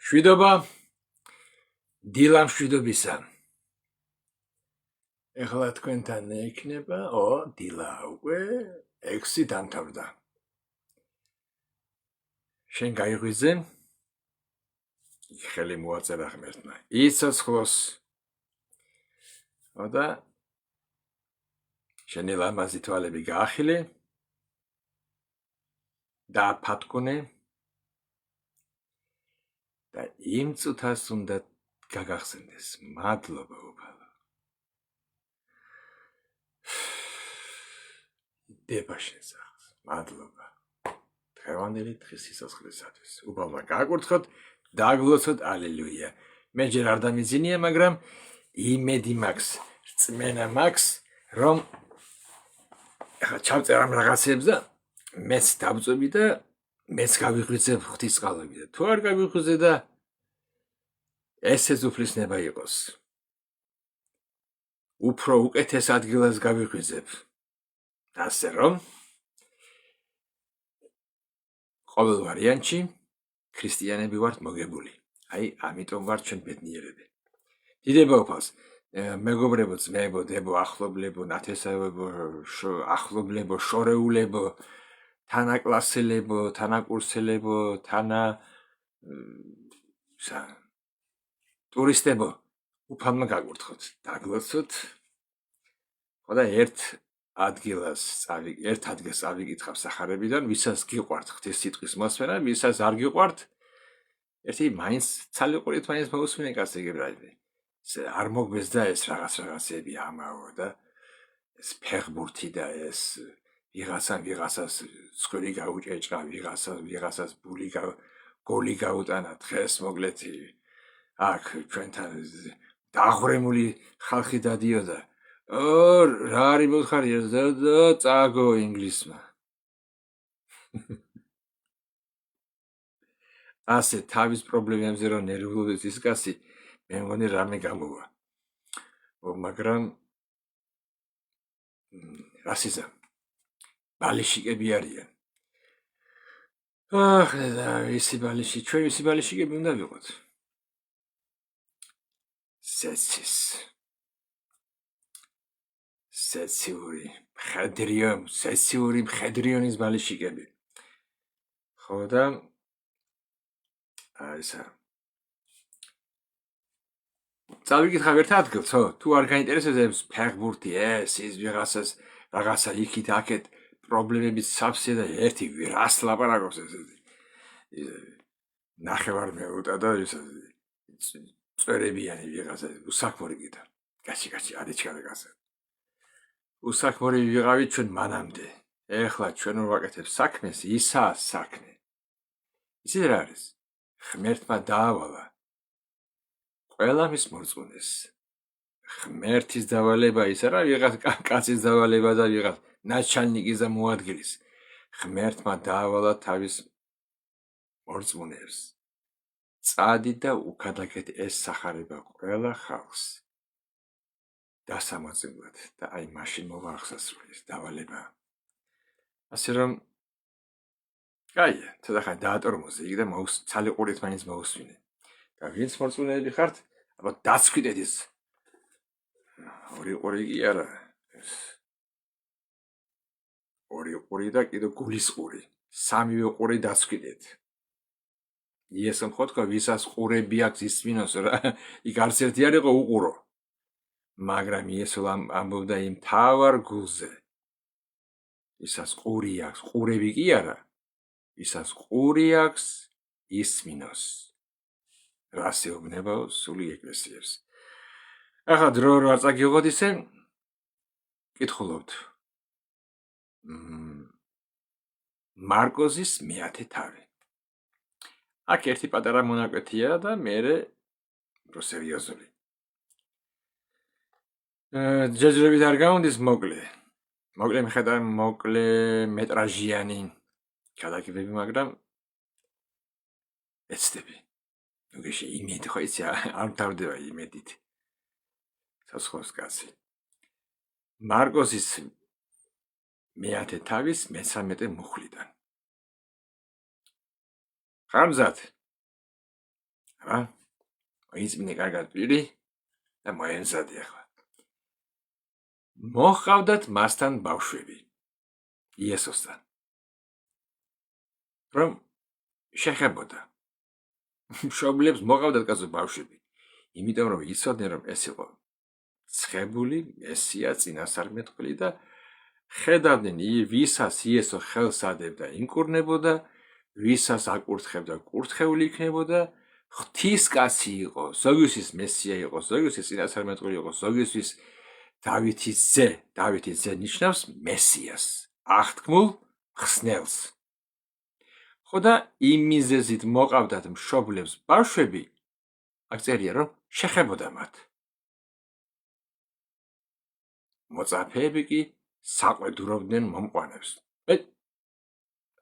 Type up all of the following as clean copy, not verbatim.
შვიდობა დილა მშვიდობისა. ეხლა თქვენთან ექნება, დილა უკვე 6 დამთავრდა. შენ გაიღვიძე? ხელი მოაწერა ღმერთმა. იცოცხლოს. და შენი ლამაზი თვალები გაახილე. დააფათქუნე. და იმ წუთას უნდა გაგახსენდეს. მადლობა უფალო. დება შენსახს. მადლობა. დღევანდელი დღის სიცოცხლისათვის. უფალმა გააკურთხოთ, დაგლოცოთ, ალელუია. მე ჯერ არ დამიძინია, მაგრამ იმედი მაქვს, რწმენა მაქვს, რომ ახლა ჩავწერ ამ რაღაცებს და მეც დავწვევი და მეც გავიღვიძებ ღვთისმსხალები და თუ არ გავიღვიძე და ესეც უფლისნება იყოს. უფრო უკეთეს ადგილას გავიღვიძებ. ასე რომ ყოველ ვარიანტში ქრისტიანები ვართ მოგებული. აი, ამიტომ ვართ ჩვენ ბედნიერები. დიდება უფალს, მეგობრებო, ძმებო, დებო, ახლობლებო, ნათესავებო, ახლობლებო, შორეულებო, თანაკლასელებო, თანაკურსელებო, ტურისტებო, უფალმა გაკურთხოთ, დაგლოცოთ. და ერთ ადგილას წავიკითხავ სახარებიდან, ვისაც გიყვართ ღვთის სიტყვის მოსმენა, ვისაც არ გიყვართ, ერთი მაინც ცალიყურით მაინც მოусმინე კაცებიბრალები. არ მოგბეს და ეს რაღაცები ამაო და ეს ფეხბურთი და ეს ვიღაცას ცხვირი გაუჭეჭყა, ვიღაცას გოლი გაუტანა, დღეს მოკლედ აქ ჩვენთან დაღვრემული ხალხი დადიოდა. რა არის მოხარია და წააგო ინგლისმა. ასე თავის პრობლემებზე რომ ნერვიულობდეს ის კაცი, მე მგონი რამე გამოვა. მაგრამ რასიზა ბალიშიკები არიან. და ვისი ბალიში, ჩვენ ვისი ბალიშიკები უნდა ვიყოთ. სეციური მხედრიონის ბალიშიკები. ხო და ესა წავიკითხავ ერთ ადგილს, თუ არ გაინტერესებს ფეხბურთი, ის ვიღაცას რაღაცა იქით აქეთ პრობლემების სავსე და ერთი რას ლაპარაკობს ესეთი. ნახევარ მეუტა და წვერებიანი ვიღაცა უსაქმორი კიდე. კაცი, ადეჩქარე კაცი. უსაქმორი ვიღავით ჩვენ მანამდე. ეხლა ჩვენ ვაკეთებ საქმეს, ისაა საქმე. იცით რა არის? ღმერთმა დაავალა ყველა მის მორწმუნეს. ღმერთის დავალება ის არა ვიღაც კაცის დავალება და ვიღაც ნაჩალნიკის და მოადგილის. ღმერთმა დაავალა თავის მორწმუნეებს. წადი და უკადაგეთ ეს სახარება ყველა ხალხს. დასამოწმებლად და აი მაშინ მოვახსასრულეს დავალება. ასე რომ ცოტა ხანი დაატორმოზე იქ და ცალიყურით მაინც მოусმინე. და ვინც მორწმუნეები ხართ, ალბათ დაცვიდეთ ის. ორი ყური კი არა. ორი ყური და კიდე გულის ყური. სამივე ყური დაცვიდეთ. იესო მხოთქო ვისაც ყურები აქვს ისმინოს რა. იქ არც ერთი არ იყო უყურო. მაგრამ იესო ამბობდა იმ თავარ გულზე. ვისაც ყური აქვს, ყურები კი არა. ვისაც ყური აქვს, ისმინოს. რას ეუბნებაო სული ეკლესიებს. ახლა დრო რო არ წაგიღოთ ისე, კითხულობთ. მარკოზის მეათე თავი. აქ ერთი პატარა მონაკვეთია და მერე უფრო სერიოზული. ჯერჯერობით არ გაუნდის მოკლე მეტრაჟიანი გადაკეთებები, მაგრამ ეცდები. ნუგეში იმედი ხო იცი არ მთავრდება იმედით. სასხოს კაცი. მარკოზის მეათე თავის მე-13 მუხლიდან. ხარ მზად? რა? იწმინე კარგად პირი და მოემზადე ახლა. მოჰყავდათ მასთან ბავშვები. იესოსთან. რომ შეხებოდა. მშობლებს მოყავდათ კაცო ბავშვები. იმიტომ რომ იცოდნენ რომ ეს იყო ცხებული მესია წინასწარმეტყველი და ხედავდნენ ვისაც იესო ხელს ადებდა იმკურნებოდა, ვისაც აკურთხებდა კურთხეული იქნებოდა, ღვთისკაცი იყო, ზოგისთვის მესია იყო, ზოგისთვის წინასწარმეტყველი იყო, ზოგისთვის დავითის ძე. დავითის ძე ნიშნავს მესიას, აღთქმულ ხსნელს. ხო და იმ მიზეზით მოყავდათ მშობლებს ბავშვები, აქ წერია რომ შეხებოდა მათ. მოწაფეები კი საყვედურობდნენ მომყვანებს.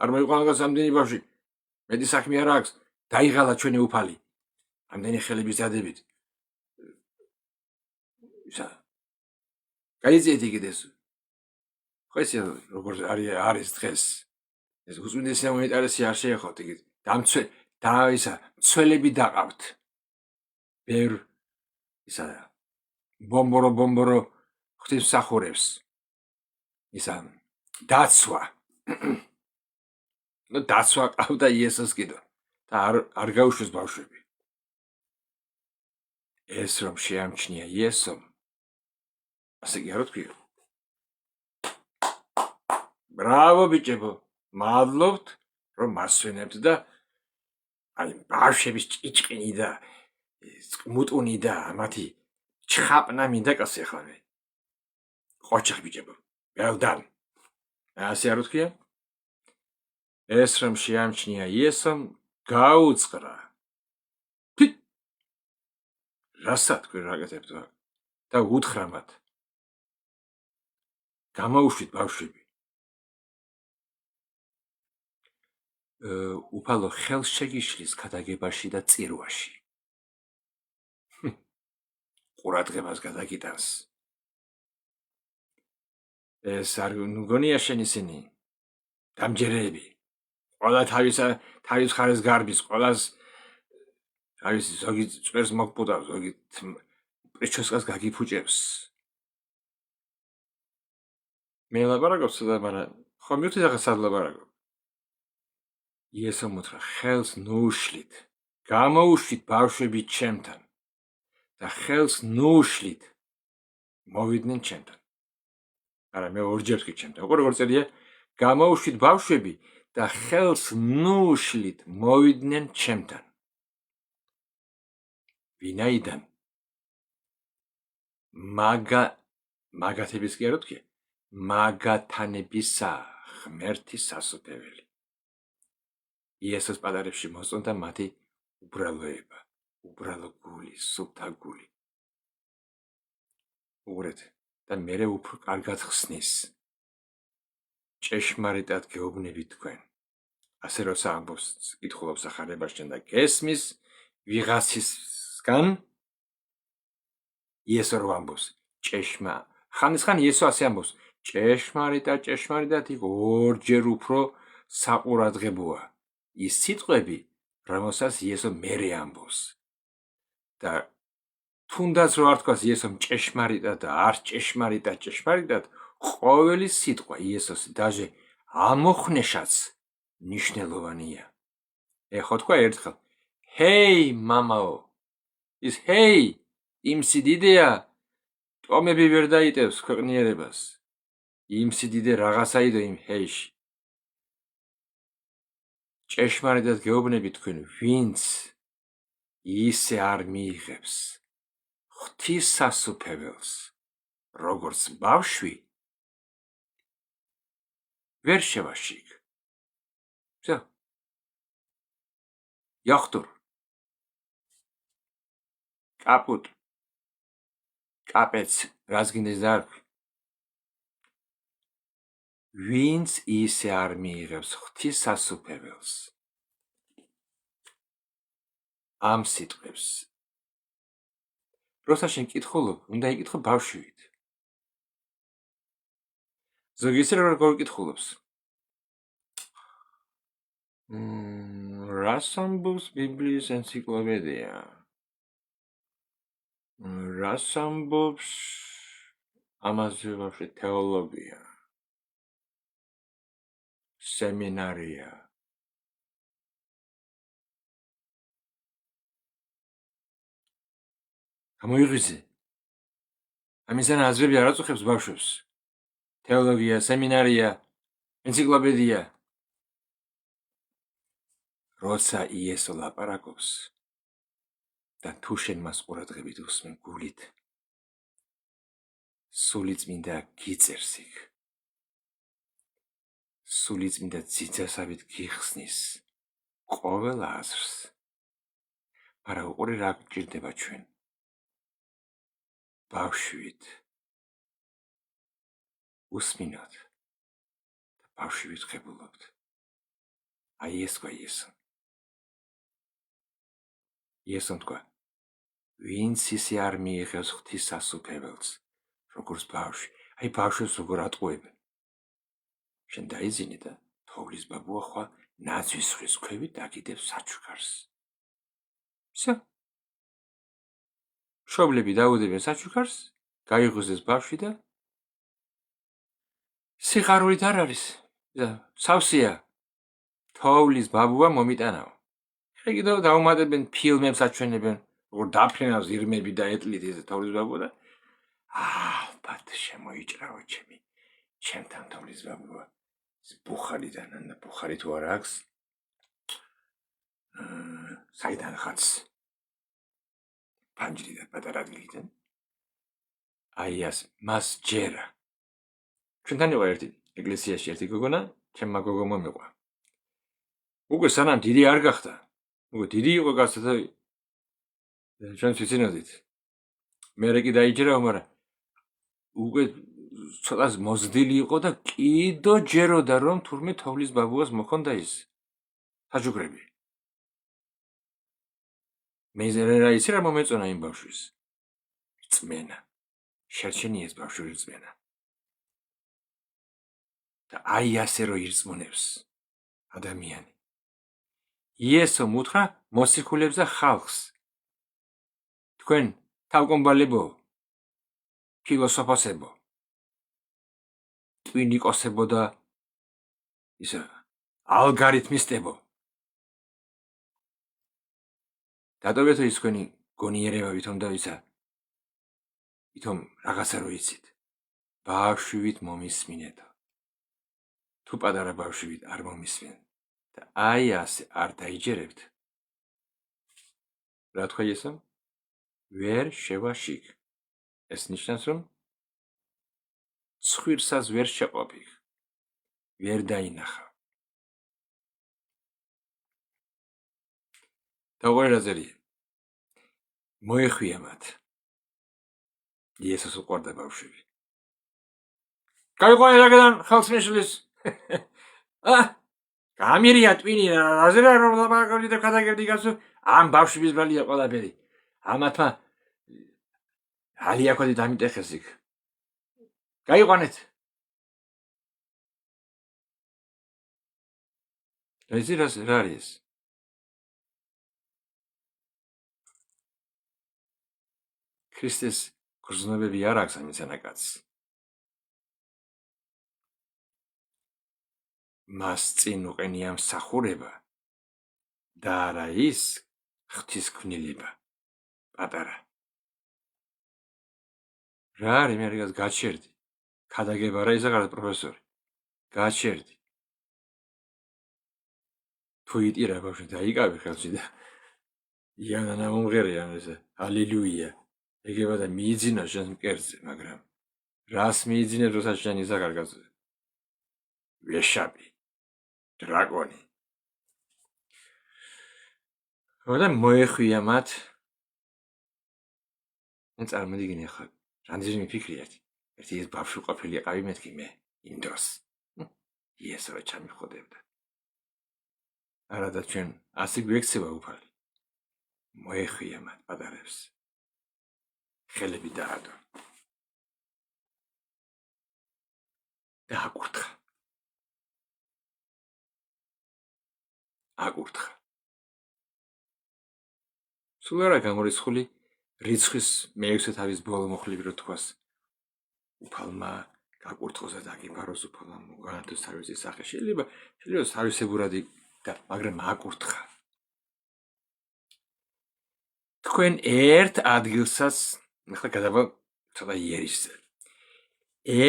არ მოიყვანაგას ამდენი ბავშვი, მეტი საქმე არ აქვს, დაიღალა ჩვენი უფალი. ამდენი ხელების დადებით. გაიძიეთ იქიდეს. ხო ესე როგორ არის დღეს. ეს უწმინდესი მონეტარესი არ შეეხოთ იქით. მცველები დაყავთ. ბევრ ისა ბომბორო ღვთისმსახურებს. ისა დაცვა. ნუ დაცვა ყავდა იესოს კიდო და არ გაუშვეს ბავშვები. ეს რომ შეამჩნია იესომ, ასე კი არ ვთქვი. ბრავო ბიჭებო, მადლობთ რომ მასვენებთ და აი ბავშვების ჭიჭყინი და მუტუნი და მათი ჩხაპნა მინდა კაცი ახლა მე. ყოჩახ ბიჭებო, well done. ასე არ ვთქვია? ეს რომ შეამჩნია იესომ, გაუწყრა. რასაც თქვი რაკეთებთ და უთხრა მათ. გამოუშვით ბავშვები. უფალო ხელს შეგიშლის ქადაგებაში და წირვაში. ყურადღებას გადაგიტანს. ეს არ გონია შენ ისინი დამჯერები. ყველა თავის ხარეს გარბის, ყველას თავის ზოგი წვერს მოგბუდავს, ზოგი პრიჩოსკას გაგიფუჭებს. მე ლაპარაკობს და მაგრამ ხო მივხვდი ახლა სად ლაპარაკობ. იესომ უთხრა ხელს ნუშლით, გამოუშვით ბავშვები ჩემთან და ხელს ნუშლით მოვიდნენ ჩემთან. არა მე ორჯერ ვთქვი ჩემთან. უკვე როგორ წერია, გამოუშვით ბავშვები და ხელს ნუშლით მოვიდნენ ჩემთან. ვინაიდან მაგათების კი არ ვთქვი, მაგათანებისა ღმერთის სასופეველი. იესოს პატარებში მოსწონდა მათი უბრალოება, უბრალო გული, სუფთა გული. უყურეთ და მერე უფრო კარგად ხსნის. ჭეშმარიტად გეუბნებით თქვენ. ასე როცა ამბობს, კითხულობს ახარებაშენ და გესმის ვიღაცისგან იესო რო ამბობს, ხანდისხან იესო ასე ამბობს, ჭეშმარიტად იქ ორჯერ უფრო საყურადღებოა ის სიტყვები, რომელსაც იესო მერე ამბობს. და თუნდაც რო არ თქვას იესომ ჭეშმარიტად და არ ჭეშმარიტად, ყოველი სიტყვა იესოს დაჟე ამოხნეშაც ნიშნელოვანია. ეხო თქვა ერთხელ, ჰეი მამაო, ის ჰეი იმ სიდიდეა, ტომები ვერ დაიტევს ქვეყნიერებას. იმ სიდიდე რაღაცაიდო იმ ჰეიში. ჭეშმარიტად გეუბნებით თქვენ, ვინც ისე არ მიიღებს ღვთის სასუფეველს, როგორც ბავშვი, ვერ შევაშიგ. Все. Яхтур. Капут. კაპეც რას გინდეს და არ ვქ. ვინც ისე არ მიიღებს ღვთის სასუფეველს. ამ სიტყვებს. როცა შენ კითხულობ, უნდა იკითხო ბავშვით. ზოგი ისე როგორ კითხულობს. რა რას ამბობს ბიბლიის ენციკლოპედია? რას ამბობს ამაზე ვაფშე თეოლოგია? სემინარია. გამოიღვიძე. ამისგან აზრები არ აწუხებს ბავშვებს. თეოლოგია, სემინარია, ენციკლოპედია. როცა იესო ლაპარაკობს და თუ შენ მას ყურადღებით უსმენ გულით, სულიწმინდა გიწერს იქ. სულიწმინდა ძიძასავით გიხსნის ყოველ აზრს. მაგრამ უყურე რა გჭირდება ჩვენ. ბავშვით უსმინოთ და ბავშვით ხებულობთ. აი ეს ყო იესო. იესომ თქვა, ვინც ისე არ მიიღებს ღვთის სასუფეველს, როგორც ბავშვი. აი ბავშვებს როგორ ატყუებენ. შენ დაიძინე და თოვლის ბაბუა ხვალ ნაძვის ხრის ქვევით დაგიდებს საჩუქარს. всё. მშობლები დაუდებენ საჩუქარს, გაიღვიძეს ბავშვი და სიხარულით არ არის. სავსეა. თოვლის ბაბუა მომიტანაო. კიდევ დაუმატებენ ფილმებს აჩვენებენ, როგორ დაფრენავს ირმები და ეტლით ეს თოვლის ბაბუა და ალბათ შემოიჭრაო ჩემთან თოვლის ბაბუა. ბუხარიდან და ბუხარი თუ არ აქვს, საიდან ხაც პანჯრიდან პატარა ადგილიდან. აი მას ჯერა. ჩვენთან იყო ერთი ეკლესიაში ერთი გოგონა, ჩემმა გოგო მომიყვა. უკვე სანამ დიდი არ გახდა. უკვე დიდი იყო კაცი და ჩვენ ვიცინოდით. მერე კი დაიჯერა, მაგრამ უკვე ცოტა მოზრდილი იყო და კიდო ჯეროდა რომ თურმე თოვლის ბაბუას მოხონდა ის საჩუქრები. მე რა იცი რა მომეწონა იმ ბავშვის. რწმენა. შერჩენიეს ბავშვი რწმენა. და აი ასე რო ირწმუნებს ადამიანი. იესო მუთხრა მოსიქულებს და ხალხს. თქვენ თავკომბალებო, ფილოსოფოსებო, ტვინიკოსებო და ისა ალგორითმისტებო. დატოვეთ ის თქვენი გონიერება ვითომ და ისა ვითომ რაღაცა რო იცით. ბავშვით მომისმინეთო. თუ პატარა ბავშვით არ მომისმენ და აი ასე არ დაიჯერებთ. რა თქვა იესომ? ვერ შევაშიქ. ეს ნიშნავს რომ ცხვირსაც ვერ შეყოფი. ვერ დაინახავ. დაუყურე რა წერია. მოეხვია მათ. იესოს უყვარდა ბავშვები. გაიყვანე რაგან ხალხს მიშლის. გამირია ტვინი რაზე რომ ლაპარაკობდი და გადაგებდი გასო ამ ბავშვების ბრალია ყველაფერი. ამათმა ალიაკოდი დამიტეხეს იქ. გაიყვანეთ. ეზი რა არის? ქრისტეს გრძნობები არ აქვს ამის ანაკაცს. მას წინ უყენია მსახურება და არა ის ღვთის ქმნილება პატარა. რა არის მე რიგას გაჩერდი. ქადაგება რა იზაღარა პროფესორი. გაჩერდი. თუ იტირა ბავშვი დაიკავე ხელში და იანანა მომღერია ესე ალილუია. ეგება და მიიძინა შენ მკერდზე, მაგრამ რას მიიძინე როცა შენ იზაღარ გასზე? ვეშაპი. დრაკონი. და მოეხვია მათ. მე წარმოვიდგინე ხა რამდენი მიფიქრიათ. ერთი ეს ბავშვი ყოფილიყავი მეთქი მე ინდოს. იესო რა ჩამიხოდებდა. არა და ჩვენ ასე გვექცევა უფალი. მოეხვია მათ პატარებს. ხელები დაადო. და აკურთხა. სულ არა გამორიცხული რიცხვის მეექვსე თავის ბოლო მოხლივი რო თქვას უფალმა გაკურთხოს და დაგიფაროს უფალმა მოგანათოს თავისი სახე შეიძლება თავისებურად და მაგრამ აკურთხა თქვენ ერთ ადგილსაც ახლა გადავალ ცოტა იერიშზე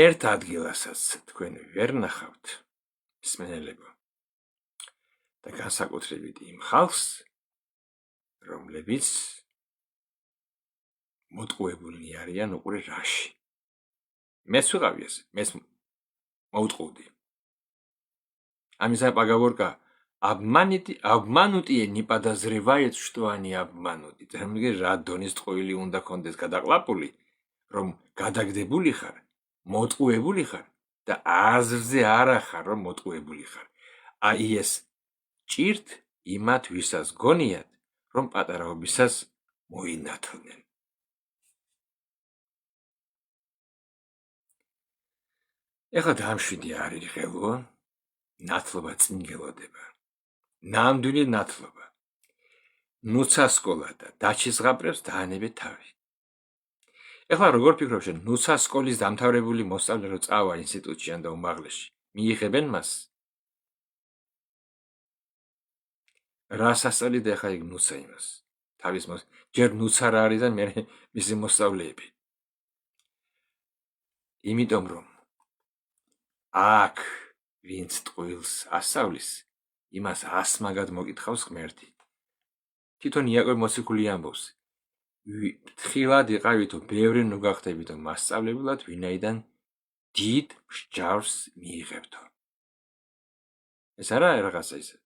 ერთ ადგილასაც თქვენ ვერ ნახავთ მსმენელებო და განსაკუთრებით იმ ხალხს რომლებიც მოტყუებულნი არიან უყურე რაში მეც ვიყავი ეს მეც მოუტყუდი амиза поговорка обманутые не подозревают что они обмануты თერმინი რა დონის ტყუილი უნდა კონდეს გადაყლაპული რომ გადაგდებული ხარ მოტყუებული ხარ და აზრზე არა ხარ რომ მოტყუებული ხარ აი ეს ჭირთ იმათ ვისაც გონიათ რომ პატარაობისას მოინათლნენ ეხლა დამშვიდი არის ხელო ნათლობა წინგელოდება ნამდვილი ნათლობა ნუცასკოლა და დაჩიზღაპრებს დაანებე თავი ეხლა როგორ ფიქრობ შენ ნუცასკოლის დამთავრებული მოსწავლე რო წავა ინსტიტუტში ან და უმაღლესში მიიღებენ მას რა სასწავლიდა ეხლა იქ ნუცა იმას თავის ჯერ ნუცა რა არის და მე მისი მოსწავლეები იმიტომ რომ აქ ვინც ტყუილს ასწავლის იმას ასმაგად მოკითხავს ღმერთი თვითონ იაკობ მოციქული ამბობს თხილად იყავითო ბევრი ნუ გახდებითო მასწავლებულად ვინაიდან დიდ მსჯავრს მიიღებთო ეს არა რაღაცა ისე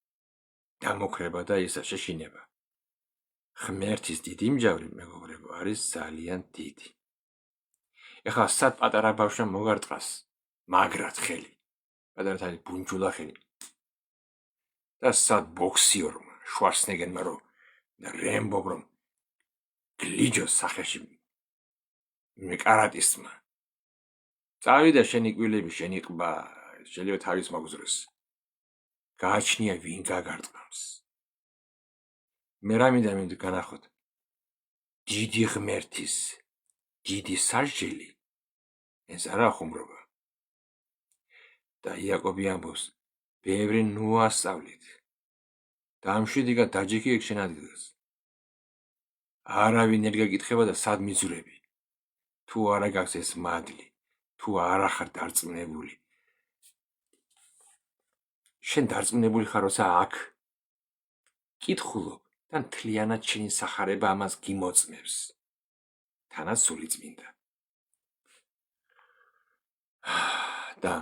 დამოქრება და ისა შეშინება ღმერთის დიდი მსჯავრი მეგობრებო არის ძალიან დიდი ეხლა სად პატარა ბავშვმა მოგარტყას მაგრად ხელი პატარა თალი ბუნჯულა ხელი და სად ბოქსიორმა შვარცნეგერმა რომ და რემბომ რომ გლიჯოს სახეში მე კარატისტმა წავიდა შენი კვილები შენი ყბა შეიძლება თავის მოგზროს გააჩნია ვინ გაგარტყამს მე რამინდა მინდა განახოთ დიდი ღმერთის დიდი სასჯელი ეს არა ხუმრობა და იაკობი ამბობს ბევრი ნუ ასწავლით დამშვიდიგა დაჯექი ეგ შენ ადგილას არავინ არ გაკითხება და სად მიზურები თუ არა გაქვს ეს მადლი თუ არ ახარ დარწმუნებული შენ დარწმუნებული ხარ როცა აქ კითხულობ და მთლიანად შენი სახარება ამას გიმოწმებს თანაც სული წმინდა და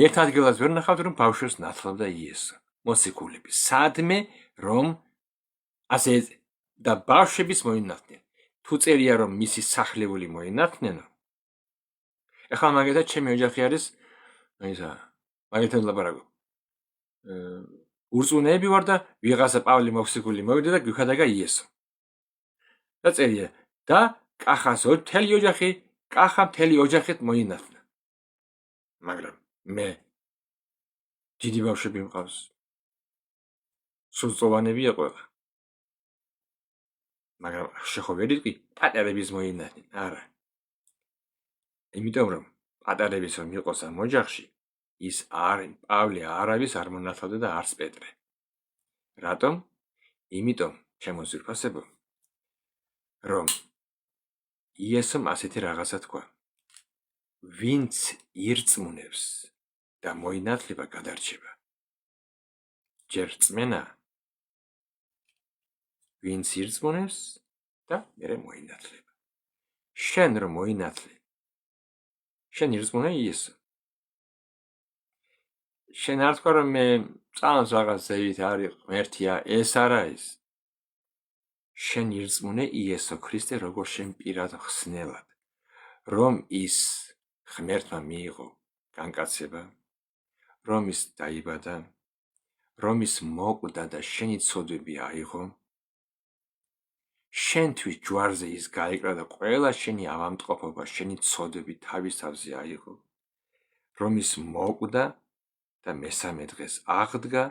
ერთ ადგილას ვერ ნახავთ რომ ბავშვებს ნათლობდა იესო მოციქულები სადმე რომ ასე და ბავშვების მოინათლნენ თუ წერია რომ მისი სახლებული მოინათლნენო ეხლა მაგალითად ჩემი ოჯახი არის ისა მაგალითად ლაპარაკობ ურწუნეები ვარ და ვიღაცა პავლე მოციქული მოვიდა და გვიხადაგა იესო და წერია და კახას მთელი ოჯახი კახა მთელი ოჯახით მოინათლა მაგრამ მე დიდი ბავშვები მყავს სულწოვანებია ყველა მაგრამ შეხო ვერ იტყვი პატარების მოინათლნენ არა იმიტომ რომ პატარების რომ იყოს ამ ოჯახში ის არ პავლე არავის არ მონათლავდა და არც პეტრე რატომ იმიტომ ჩემო ძვირფასებო რომ იესომ ასეთი რაღაცა თქვა ვინც ირწმუნებს და მოინათლება გადარჩება ჯერ რწმენა ვინც ირწმუნებს და მერე მოინათლება შენ რომ მოინათლე შენ ირწმუნე იესო შენ არ თქვა რომ მე წამს რაღაც ზევით არის ღმერთია ეს არა ის შენ ირწმუნე იესო ქრისტე როგორ შენ პირად ხსნელად რომ ის ღმერთმა მიიღო განკაცება რომ ის დაიბადა რომ ის მოკვდა და შენი ცოდვები აიღო შენთვის ჯვარზე ის გაიკრა და ყველა შენი ავამტყოფობა შენი ცოდვები თავის თავზე აიღო რომ ის მოკვდა და მესამე დღეს აღდგა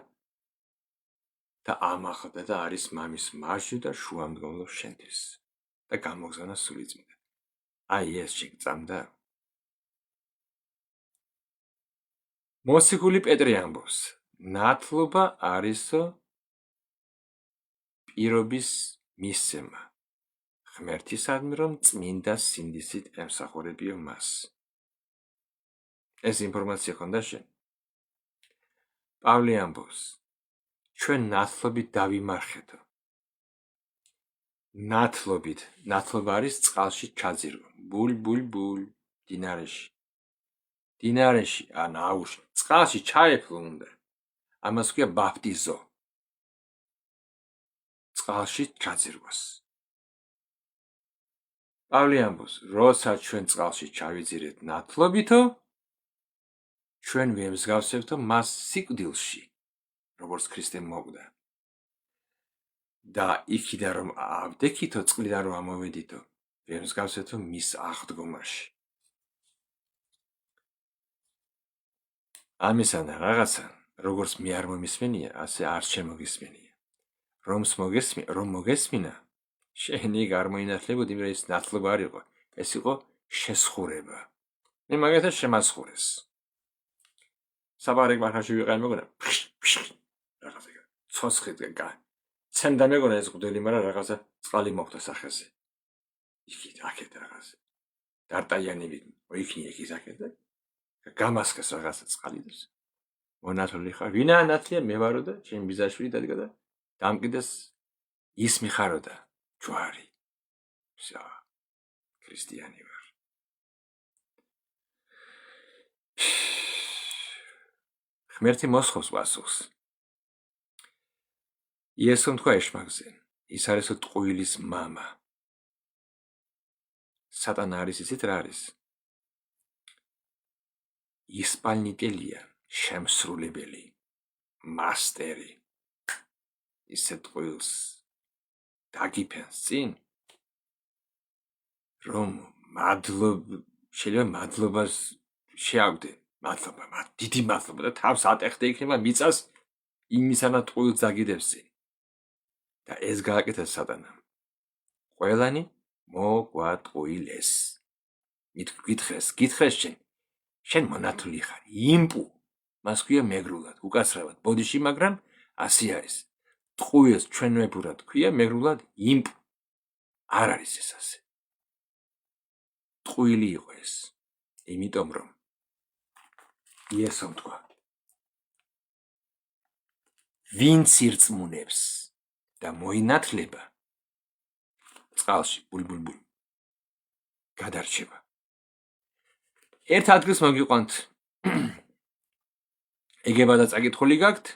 და ამახდა და არის მამის მარჯვნივ და შუამდგომლო შენთვის და გამოგზავნა სულიწმიდა. აი ეს შეგწამდა. მოციქული პეტრე ამბობს, ნათლობა არისო პირობის მისცემა, ღმერთისადმი რომ წმინდა სინდისით ემსახურებიო მას. ეს ინფორმაცია ხონდა შენ? პავლე ამბობს, ჩვენ ნათლობით დავიმარხეთო. ნათლობა არის წყალში ჩაძირვა. ბულ, დინარეში, ან აუში, წყალში ჩაეფლო უნდა. ამას ქვია ბაპტიზო. წყალში ჩაძირვას. პავლე ამბობს, როცა ჩვენ წყალში ჩავიძირეთ ნათლობითო, ჩვენ ვემსგავსებთო მას სიკვდილში, როგორც ქრისტემ მოგდა. და იქიდან რომ ავდექითო, წყლიდან რომ ამოვედითო, ვემსგავსებთო მის აღდგომაში. ამისანა რაღაცა, როგორც მე არ მომისმენია, ასე არ შემოგისმენია. რომ მოგესმინა, შენ იქ არ მოინათლებოდი, იმიტომ რომ ეს ნათლობა არ იყო, ეს იყო შესხურება. მე მაგათაც შემასხურეს. საბარეკ მარხაში ვიყავი მეგონა, რაღაცა ცოცხლით ცემდა მეგონა ეს მღვდელი, მაგრამ რაღაცა წყალი მოხდა სახეზე. იქით, აქეთ რაღაცა. დარტაიანები მოიქნია იქით აქეთ და გამასხეს რაღაცა წყალი და მონათლული ხარ. ვინა ნათლია მე ვარო და ჩემი ბიძაშვილი დადგა და დამკიდეს ის მიხარო და ჯვარი. ვსა, ქრისტიანი ვარ. ღმერთი მოსხობს პასუხს. იესომ თქვა ეშმაკზე, ის არისო ტყუილის მამა. სატანა არის ისეთ რა არის? ისპალნიტელია, შემსრულებელი, მასტერი. ისეთ ტყუილს დაგიფენს წინ, რომ შეიძლება მადლობას შეაგდე. მადლობა, დიდი მადლობა და თავს ატეხდე იქნება მიწას იმისანა ტყუილს დაგიდებს წინ. და ეს გააკეთა სატანამ. ყველანი მოგვატყუილეს. გითხრეს შენ მონათლული ხარ, იმპუ. მას ქვია მეგრულად, უკაცრავად ბოდიში, მაგრამ ასე არის. ტყუილს ჩვენებურად ქვია მეგრულად იმპუ. არ არის ეს ასე. ტყუილი იყო ეს. იმიტომ რომ იესომ თქვა, ვინც ირწმუნებს და მოინათლება წყალში ბულ გადარჩება. ერთ ადგილს მოგიყვანთ. ეგება და წაკითხული გაქვთ.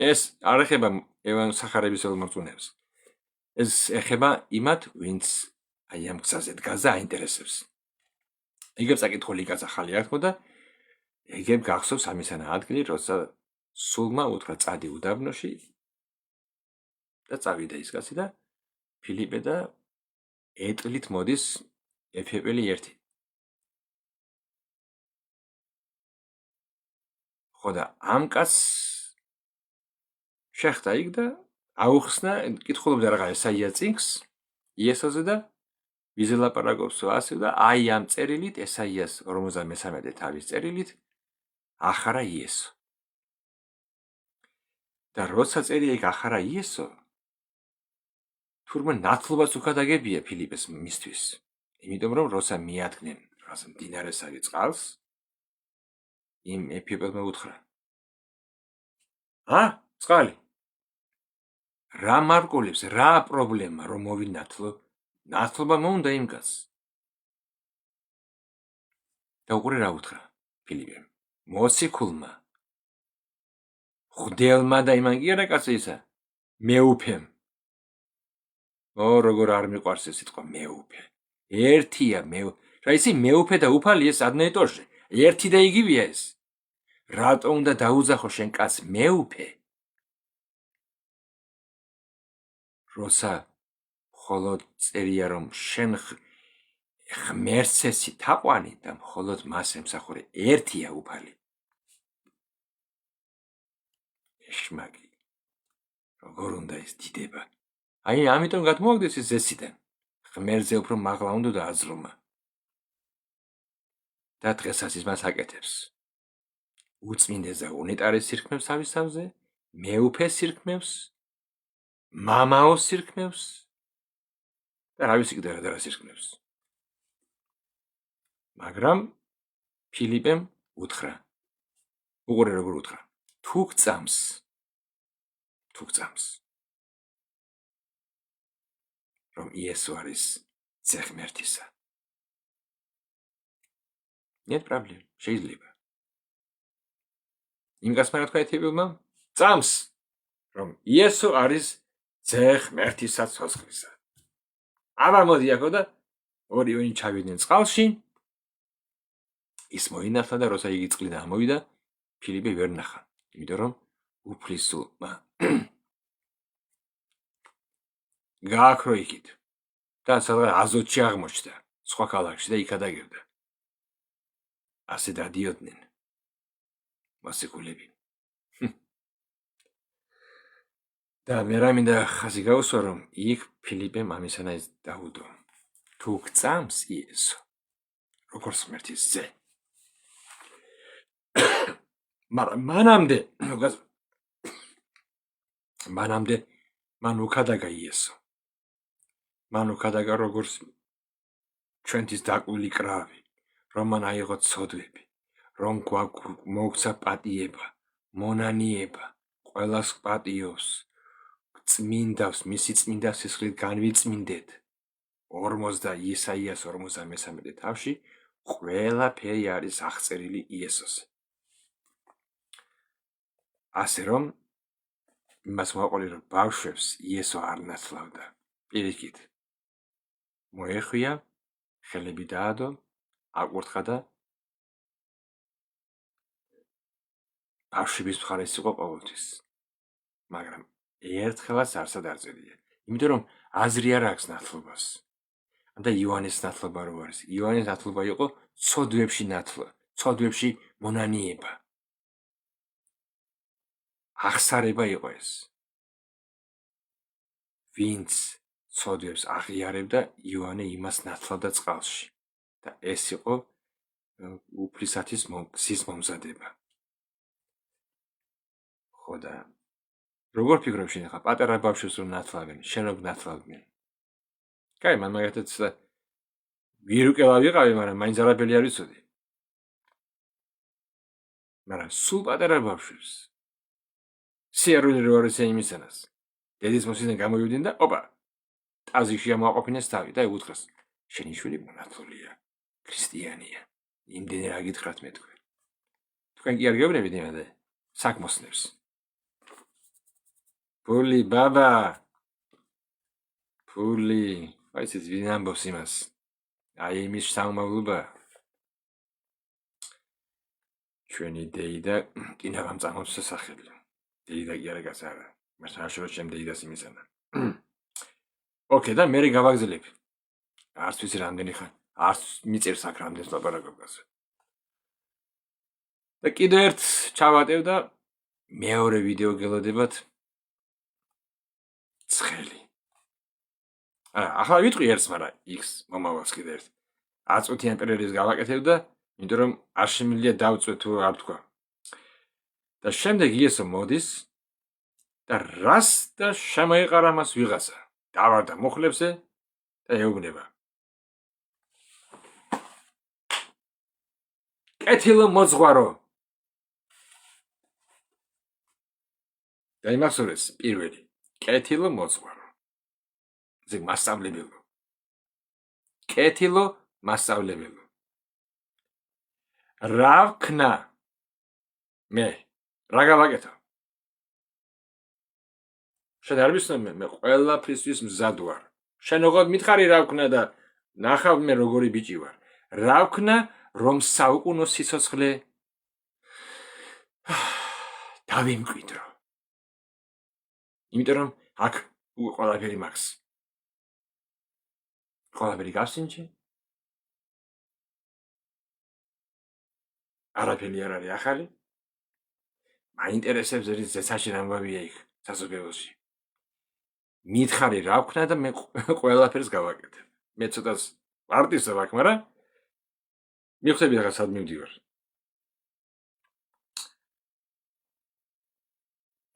ეს არ ეხება ევან სახარების ელმორწმუნეებს. ეს ეხება იმათ, ვინც აი ამ გზაზე დგას და აინტერესებს. ეგებ წაკითხული გაწახალი არ თქო და ეგებ გახსოვს ამისანა ადგილი, როცა სულმა უთხრა წადი უდაბნოში და წავიდა ის კაცი და ფილიპე და ეტლით მოდის ეფეპელი ერთი. ხო და ამ კაცს შეხტა იქ და აუხსნა, კითხულობდა რაღა ესაია წიგნს იესოზე და ვიზელაპარაკობს ასე და აი ამ წერილით ესაიას 53 თავის წერილით ახარა იესო. და როცა წერია იქ ახარა იესო, თურმე ნათლობას უკადაგებია ფილიპეს მისთვის. იმიტომ რომ როცა მიადგნენ რაღაცა მდინარესავე წყალს, იმ ეფიოპელმა უთხრა, წყალი. რა მარკოლებს, რა პრობლემა რომ მოვინათლო? ნათლობა მოუნდა იმ კაცს. და უყურე რა უთხრა ფილიპემ. მოციქულმა, ხდელმა და იმან კი არა კაცი ისა, მეუფემ. როგორ არ მიყვარს ეს სიტყვა მეუფე. ერთია რა ისი მეუფე და უფალი ეს ადნეტორში. ერთი და იგივეა ეს. რატო უნდა დაუძახო შენ კაცს მეუფე? როცა მხოლოდ წერია რომ შენ ღმერთსესი თაყვანი და მხოლოდ მას ემსახურე, ერთია უფალი. ეშმაკი, უნდა ის დიდება. აი, ამიტომ გადმოაგდეს ის ზესიდან. ღმერთზე უფრო მაღლა უნდა დააზრომა. და დღესაც ის მას აკეთებს. უწმინდეს და უნეტარეს სირქმებს თავის თავზე, მეუფეს სირქმებს, მამაოს სირქმებს და რა ვიცი კიდე რა სირქმებს. მაგრამ ფილიპემ უთხრა. უყურე როგორ უთხრა. თუ გწამს. რომ იესო არის ძე ღმერთისა. нет проблем, შეიძლება. იმ კაცმა რა თქვა ეთიოპიელმა? წამს, რომ იესო არის ძე ღმერთისა ცოცხლისა. აბა მოდი აქო და ორივენი ჩავიდნენ წყალში. ის მოინახა და როცა იგი წყლიდან ამოვიდა, ფილიპე ვერ ნახა, იმიტომ რომ უფლისწულმა გააქრო იქით და სადღაც აზოტში აღმოჩნდა, სხვა ქალაქში და იქ ადაგებდა. ასე დადიოდნენ მასიკულები. და მე რა მინდა ხაზი გაუსვა, რომ იქ ფილიპე მამისანა ის დაუდო. თუ გწამს იესო, როგორც ღმერთის ძე. მაგრამ მანამდე მან უქადაგა იესო. მან უქადაგა როგორც ჩვენთვის დაკვილი კრავი, რომ მან აიღო ცოდვები, რომ მოგცა პატიება, მონანიება, ყველას პატიობს, წმინდავს, მისი წმინდა სისხლით განვიწმინდეთ. 40 ისაიას 53 თავში ყველაფერი არის აღწერილი იესოზე. ასე რომ იმას მოაყოლი, რომ ბავშვებს იესო არ ნათლავდა. პირიქით მოეხვია, ხელები დაადო, აკურთხა და ბავშვების მხარეს იყო ყოველთვის. მაგრამ ერთხელაც არსად არ წერია. იმიტომ რომ აზრი არ აქვს ნათლობას. და იოანეს ნათლობა რო არის. იოანეს ნათლობა იყო ცოდვებში ნათლა, ცოდვებში მონანიება. აღსარება იყო ეს. ვინც ცოდვებს აღიარებდა, იოანე იმას ნათლავდა წყალში. და ეს იყო უფლისათვის გზის მომზადება. ხო და როგორ ფიქრობ შენ ხა პატარა ბავშვებს რომ ნათლავენ, შენ როგორ ნათლავდნენ? კაი, მან მაგათაც ვირუკელა ვიყავი, მაგრამ მაინც არაფერი არ ვიცოდი. მაგრამ სულ პატარა ბავშვებს სიარული რო არის იმისანას. დედის მოსიდან გამოვიდნენ და ოპა, ტაზიში ამოაყოფინეს თავი და უთხრეს, შენი შვილი მონათლულია, ქრისტიანია. იმდენი რა გითხრათ მე თქვენ. თქვენ კი არ გეუბნებით იმაზე საქმოსნებს. ფული ბაბა. ფული, აი ეს ვინ ამბობს იმას? აი იმის საუმავლობა. ჩვენი დეიდა კინა გამწამოს სასახელი. დეიდა კი არა გასარა. მაგრამ აშუქებს ჩემ დეიდას იმისანა. ოკეი და მე გავაგზელებ. არც ვიცი რამდენი ხან, არც მიწერს აქ რამდენს ლაპარაკობაზე. და კიდევ ერთ ჩავატევ და მეორე ვიდეო გელოდებათ. ცხელი. ახლა ვიტყვი ერთს, მაგრამ X მომავალს კიდევ ერთ. 10 წუთიან პერიოდის გავაკეთებ და იმიტომ რომ არ შემიძლია დავწვე თუ არ თქვა. და შემდეგ იესო მოდის და რას და შემოეყარა მას ვიღაცა. დავარდა მუხლებზე და ეუბნება. კეთილო მოძღვარო. და იმასურეს პირველი. კეთილო მოძღვარო. ზეგ მასწავლებელო. კეთილო მასწავლებელო. რა ვქნა? მე რა გავაკეთო? შენ არ ვიცნობ მე ყველაფრისთვის მზად ვარ. შენ ოღონდ მითხარი რა ვქნა და ნახავ მე როგორი ბიჭი ვარ. რა ვქნა, რომ საუკუნო სიცოცხლე დავიმკვიდრო. იმიტომ რომ აქ ყველაფერი მაქვს. ყველაფერი გავსინჯე. არაფერი არ არის ახალი. მაინტერესებს რის ზეცაში რამბავია იქ, სასოფლოში. მითხარი რა ვქნა და მე ყველაფერს გავაკეთებ. მე ცოტას არტისტად ვარ, მაგრამ მიხსები რა სად მივდივარ.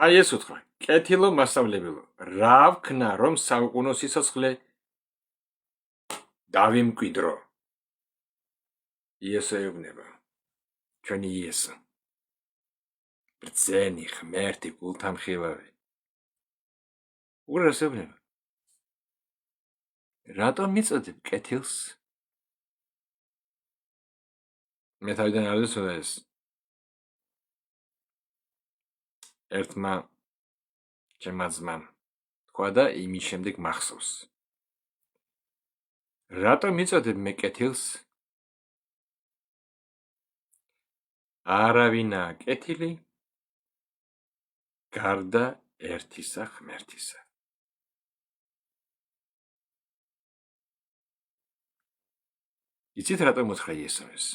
აი ეს უთხრა, კეთილო მასწავლებელო, რა ვქნა რომ საუკუნო სიცოცხლე დავიმკვიდრო. იესო ეუბნება. ჩვენი იესო. ბრძენი, ღმერთი, გულთამხილავი. უყურეს ეუბნება. რატომ მიწოდებ კეთილს? მე თავიდან არ ვიცოდა ეს. ერთმა ჩემმა ძმამ თქვა და იმის შემდეგ მახსოვს. რატომ მიწოდებ მე კეთილს? არავინაა კეთილი გარდა ერთისა ღმერთისა. იცით რატომ უთხრა იესო ეს?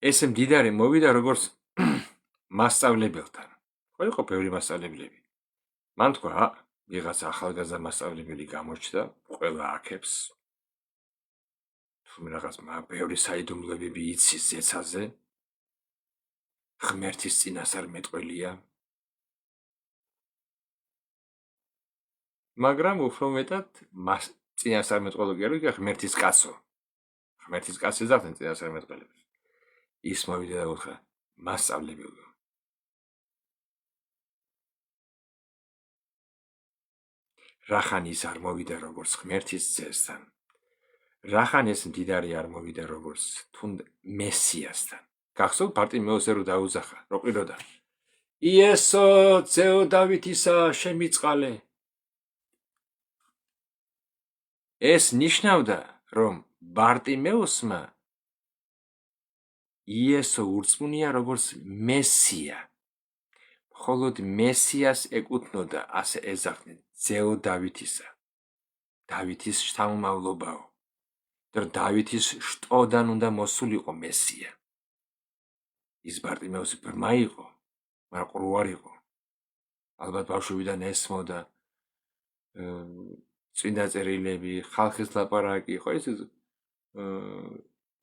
ეს მდიდარი მოვიდა როგორც მასწავლებელთან. ხო იყო ბევრი მასწავლებლები. მან თქვა, ვიღაცა ახალგაზრდა მასწავლებელი გამოჩნდა, ყველა აქებს. თუმცა რაღაც ბევრი საიდუმლოებები იცის ზეცაზე. ღმერთის წინასწარ მეტყველია. მაგრამ უფრო მეტად წინასწარ მეტყველო კი არა, ღმერთის კაცო. ღმერთის კაცი ზავთან წინასწარ მეტყველებს. ის მოვიდა და უთხრა, მასწავლებელო. რახან ის არ მოვიდა როგორც ღმერთის ძესთან. რახან ეს მდიდარი არ მოვიდა როგორც თუნდ მესიასთან. გახსოვთ ბარტიმეოსზე რო დაუძახა, რო ყიროდა. იესო, ძეო დავითისა, შემიწყალე. ეს ნიშნავდა, რომ ბარტიმეოსმა იესო ურწმუნია როგორც მესია. მხოლოდ მესიას ეკუთვნოდა, ასე ეძახდნენ, ძეო დავითისა. დავითის შთამომავლობაო. და დავითის შტოდან უნდა მოსულიყო მესია. ის ბარტიმეოსი ბრმა იყო, მაგრამ ყრუ არ იყო. ალბათ ბავშვობიდან ესმოდა წმინდა წერილები, ხალხის ლაპარაკი, ხო ეს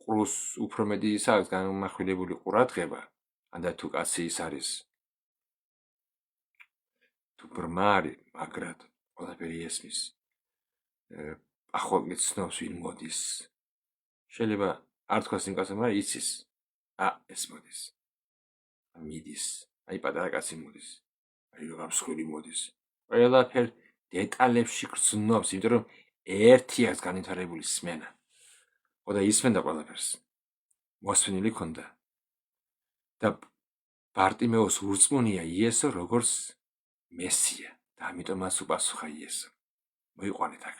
ყრუს უფრო მეტი ის არის განმახვილებული ყურადღება, ანდა თუ კაცი ის არის. თუ ბრმა არის, მაგრად ყველაფერი ესმის. ახალ მიცნობს ვინ მოდის. შეიძლება არ თქვას იმ კაცმა, მაგრამ იცის. ეს მოდის. მიდის. აი პატარა კაცი მოდის. აი რა მსხვილი მოდის. ყველაფერ დეტალებში გრძნობს, იმიტომ რომ ერთი აქვს განვითარებული სმენა. ხო და ისმენდა ყველაფერს. მოსვენილი ქონდა. და ბარტიმეოს ურწმუნია იესო როგორც მესია. და ამიტომ მას უპასუხა იესო. მოიყვანეთ აქ.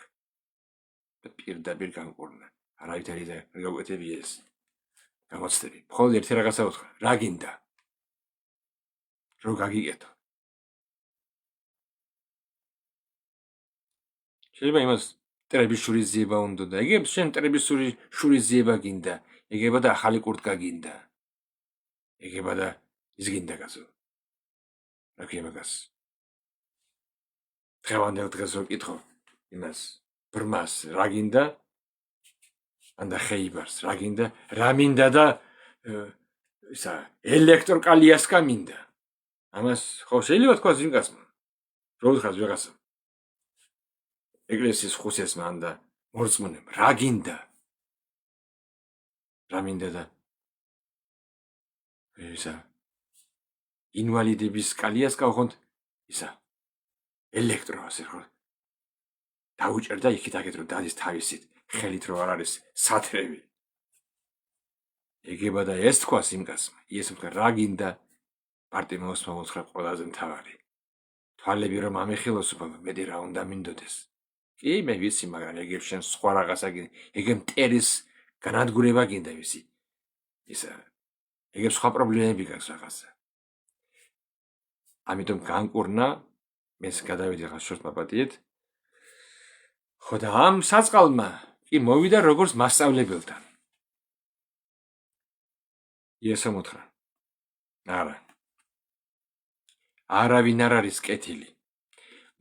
და პირდაპირ განკურნა. არავითარი და გაგვეთები ეს. გამოცდები. მხოლოდ ერთი რაღაცა უთხრა. რა გინდა? რო გაგიკეთო. შეიძლება იმას ტრების შურის ძიება უნდა და ეგებს შენ ტრების შურის ძიება გინდა. ეგება და ახალი კურტკა გინდა. ეგება და ის გინდა კაცო. რა ქვია მაგას? დღევანდელ დღეს რო კითხო იმას ბრმას რა გინდა? ანდა ხეიბარს რა გინდა? რა მინდა და ისა ელექტროკალიასკა მინდა. ამას ხო შეიძლება თქვას იმ კაცმა. რო უთხრას ვიღაცა. ეკლესიის ხუსესმა ანდა მორწმუნემ რა გინდა? რა მინდა და ისა ინვალიდების კალიასკა ოღონდ ისა ელექტრო ასე ხო დაუჭერდა იქით აქეთ რომ დადის თავისით ხელით რო არ არის სათრევი. ეგება და ეს თქვას იმ კაცმა. იესო თქვა რა გინდა? ბარტიმეოსმა უთხრა ყველაზე მთავარი. თვალები რომ ამეხილოს უბრალოდ მეტი რა უნდა მინდოდეს. კი მე ვიცი, მაგრამ ეგებს შენ სხვა რაღაცა გინდა. ეგემ მტერის განადგურება გინდა ვიცი. ისა ეგებს სხვა პრობლემები გაქვს რაღაცა. ამიტომ განკურნა მეს გადავიდი ხა შორტ მაპატიეთ. ხო და ამ საწყალმა კი მოვიდა როგორც მასწავლებელთან. იესო მოთხრა. არა. არავინ არ არის კეთილი.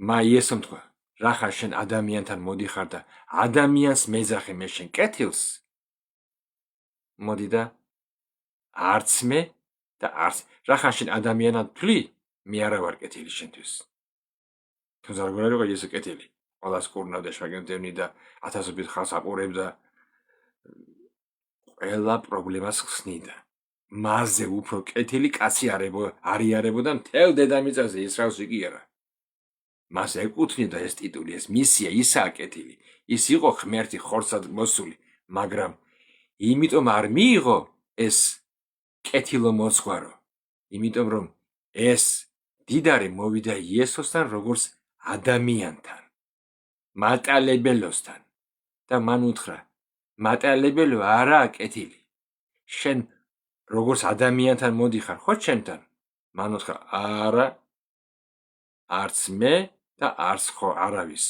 მა იესომ თქვა, რახან შენ ადამიანთან მოდიხარ და ადამიანს მეძახე მე შენ კეთილს? მოდი და არც მე და არც რახან შენ ადამიანად თვლი, მე არა ვარ კეთილი შენთვის. თუმცა როგორ არის იესო კეთილი? ყველას კურნავდა, შეგემდევნი და ათასობით ხალხს აყურებდა. ყველა პრობლემას ხსნიდა. მასზე უფრო კეთილი კაცი არიარებოდა მთელ დედამიწაზე ისრაელში კი არა. მას ეკუთვნიდა ეს ტიტული, ეს მისია, ისაა კეთილი. ის იყო ღმერთი ხორცად მოსული, მაგრამ იმიტომ არ მიიღო ეს კეთილო მოძღვარო, იმიტომ რომ ეს დიდარი მოვიდა იესოსთან როგორც ადამიანთან, მატარებელოსთან და მან უთხრა, მატარებელო არაა კეთილი. შენ როგორც ადამიანთან მოდიხარ, ხო ჩემთან? მან უთხრა, არა, არც მე და არც ხო არავის.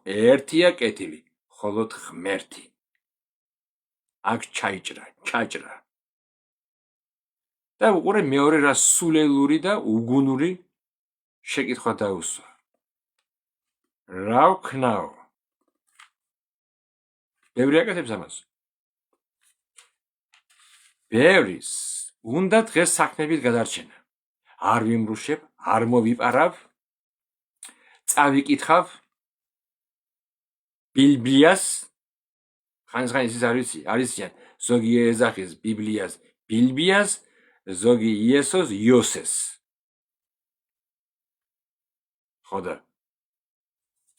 ერთია კეთილი, მხოლოდ ღმერთი. აქ ჩაჭრა. და უყურე მეორე რა სულელური და უგუნური შეკითხვა დაუსვა. რა ვქნაო? ბევრი აკეთებს ამას. ბევრის უნდა დღეს საქმებით გადარჩენა. არ ვიმრუშებ, არ მოვიპარავ, წავიკითხავ ბიბლიას, ხანს ის არ ვიცი, არისიან ზოგი ეძახის ბიბლიას, ზოგი იესოს იოსეს. ხოდა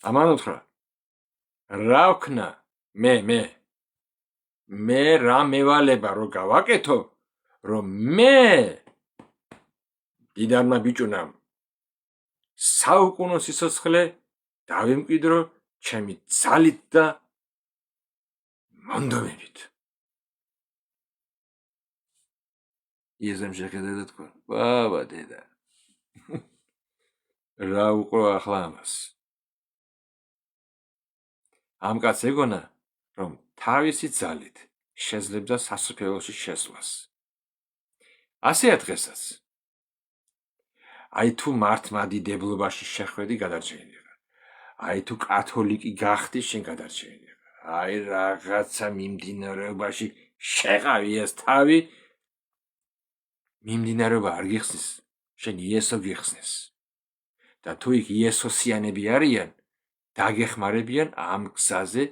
ამან უთხრა, რა ვქნა მე რა მევალება რო გავაკეთო, რომ მე დიდარმა ბიჭუნამ საუკუნო სიცოცხლე დავიმკვიდრო ჩემი ძალით და მონდომებით. იესომ შეხედა და თქვა, ბაბა დედა, რა უყო ახლა ამას? ამ კაცს ეგონა, რომ თავისი ძალით შეძლებდა სასუფეველში შესვლას. ასეა დღესაც. აი თუ მართლმადიდებლობაში შეხვედი, გადარჩენილიყარ. აი თუ კათოლიკი გახდი, შენ გადარჩენილიყარ. აი რაღაცა მიმდინარეობაში შეყავი ეს თავი, მიმდინარეობა არ გიხსნის, შენ იესო გიხსნის. და თუ იქ იესოსიანები არიან, დაგეხმარებიან ამ გზაზე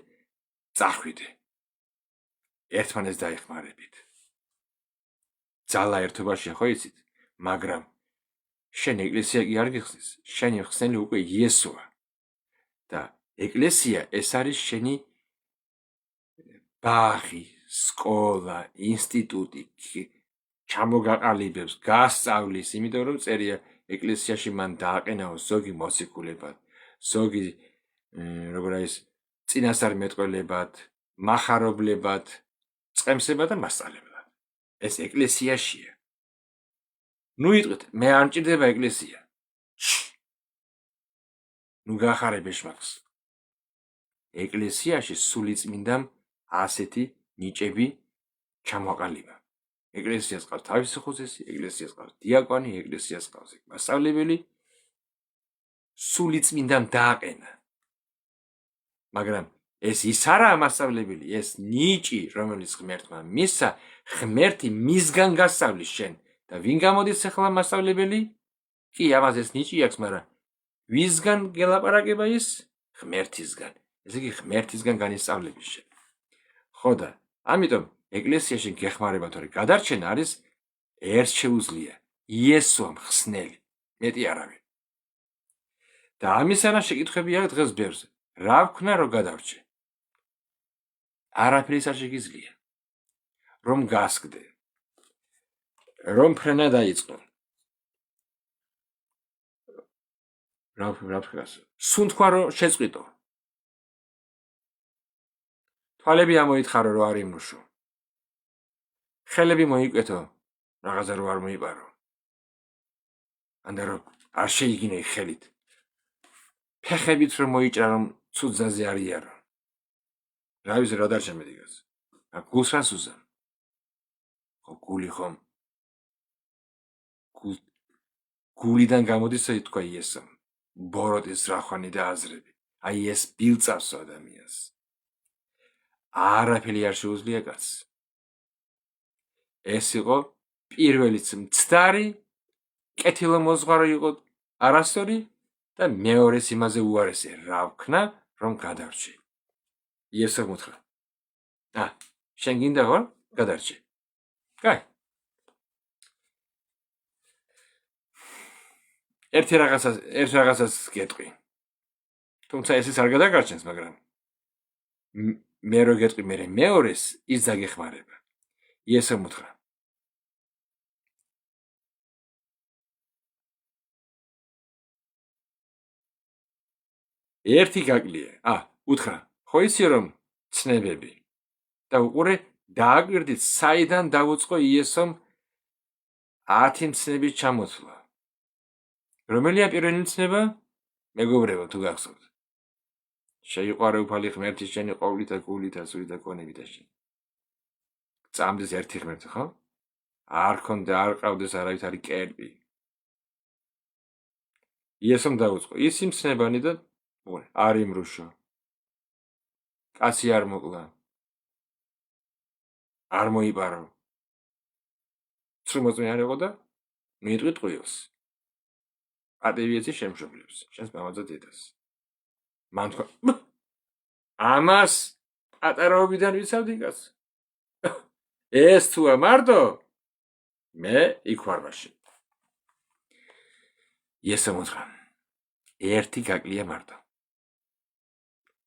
წახვიდე. ერთმანეთს დაეხმარებით. ძალა ერთობაშია, ხო იცით? მაგრამ შენ ეკლესია კი არ გიხსნის, შენი ხსნელი უკვე იესოა. და ეკლესია ეს არის შენი ბაღი, სკოლა, ინსტიტუტი, ჩამოგაყალიბებს, გასწავლის, იმიტომ რომ წერია ეკლესიაში მან დააყენაო ზოგი მოციქულებად, ზოგი როგორ არის წინასწარმეტყველებად, მახარობლებად, წყემსებად და მასწავლებლებად. ეს ეკლესიაშია. ნუ იტყვით, მე არ მჭირდება ეკლესია. ნუ გახარე ბეშმაკს. ეკლესიაში სულიწმინდამ ასეთი ნიჭები ჩამოაყალიბა. ეკლესიას ყავს თავისი ხუცესი, ეკლესიას ყავს დიაკვანი, ეკლესიას ყავს მასწავლებელი, სულიწმინდამ დააყენა. მაგრამ ეს ის არაა მასწავლებელი, ეს ნიჭი, რომელიც ღმერთმა მისცა, ღმერთი მისგან გასწავლის შენ. და ვინ გამოდის ახლა მასწავლებელი? კი, ამას ეს ნიჭი აქვს, მაგრამ ვისგან გელაპარაკება ის? ღმერთისგან. ესე იგი, ღმერთისგან განისწავლები შენ. ხო და ამიტომ ეკლესიაში გეხმარება თორე გადარჩენა არის ერთ შეუძლია. იესოა მხსნელი, მეტი არავინ. და ამისანა შეკითხები აქვს დღეს ბევრზე. რა ვქნა რომ გადარჩე? არაფერი არ შეგიძლია. რომ გასკდე. რომ ფრენა დაიწყო. რა ვქნას? სუნთქვა რომ შეწყვიტო. თვალები ამოითხარო რომ არ იმუშო. ხელები მოიკვეთო, რაღაცა რომ არ მოიპარო. ანდა რომ არ შეიგინე ხელით. ფეხებით რომ მოიჭრა რომ ცუძაზე არ იარო. რა ვიცი რა დარჩა მედიკას. გულს რას უზამ? ხო გული ხომ? გულიდან გამოდის თქვა იესომ ბოროტის რახვანი და აზრები. აი ეს ბილწავს ადამიანს. არაფერი არ შეუძლია კაცს. ეს იყო პირველიც მცდარი, კეთილმოძღვარი იყო არასწორი და მეორეს იმაზე უარესი რა ვქნა, რომ გადარჩე. იესომ უთხრა. შენ გინდა ხო? გადარჩე. კაი. ერთ რაღაცას გეტყვი. თუმცა ესეც არ გადაგარჩენს, მაგრამ მე რო გეტყვი მე მეორეს ის დაგეხმარება. იესომ უთხრა. ერთი გაკლია. უთხრა, ხო იცი რომ ცნებები და უყურე დააკვირდით საიდან დაუწყო იესომ 10 მცნების ჩამოთვლა. რომელია პირველი მცნება? მეგობრებო, თუ გახსოვთ. შეიყვარე უფალი ღმერთი შენი ყოვლით და გულით და სულით და ქონებით და შენ. წამდეს ერთი ღმერთი, ხო? არ ქონდა, არ ყავდეს არავითარი კერპი. იესომ დაუწყო. ის იმცნებანი და არ იმრუშო. კაცი არ მოკლა. არ მოიპარო. ცრუმოწმე არ იყო და მიიტყვი ტყუილს. პატივიეცი შემშობლებს, შენს მამას და დედას. მან თქვა, ამას პატარაობიდან ვიცავდი კაცს. ეს თუ მარტო, მე იქ ვარ მაშინ. იესომ უთხრა, ერთი გაკლია მარტო.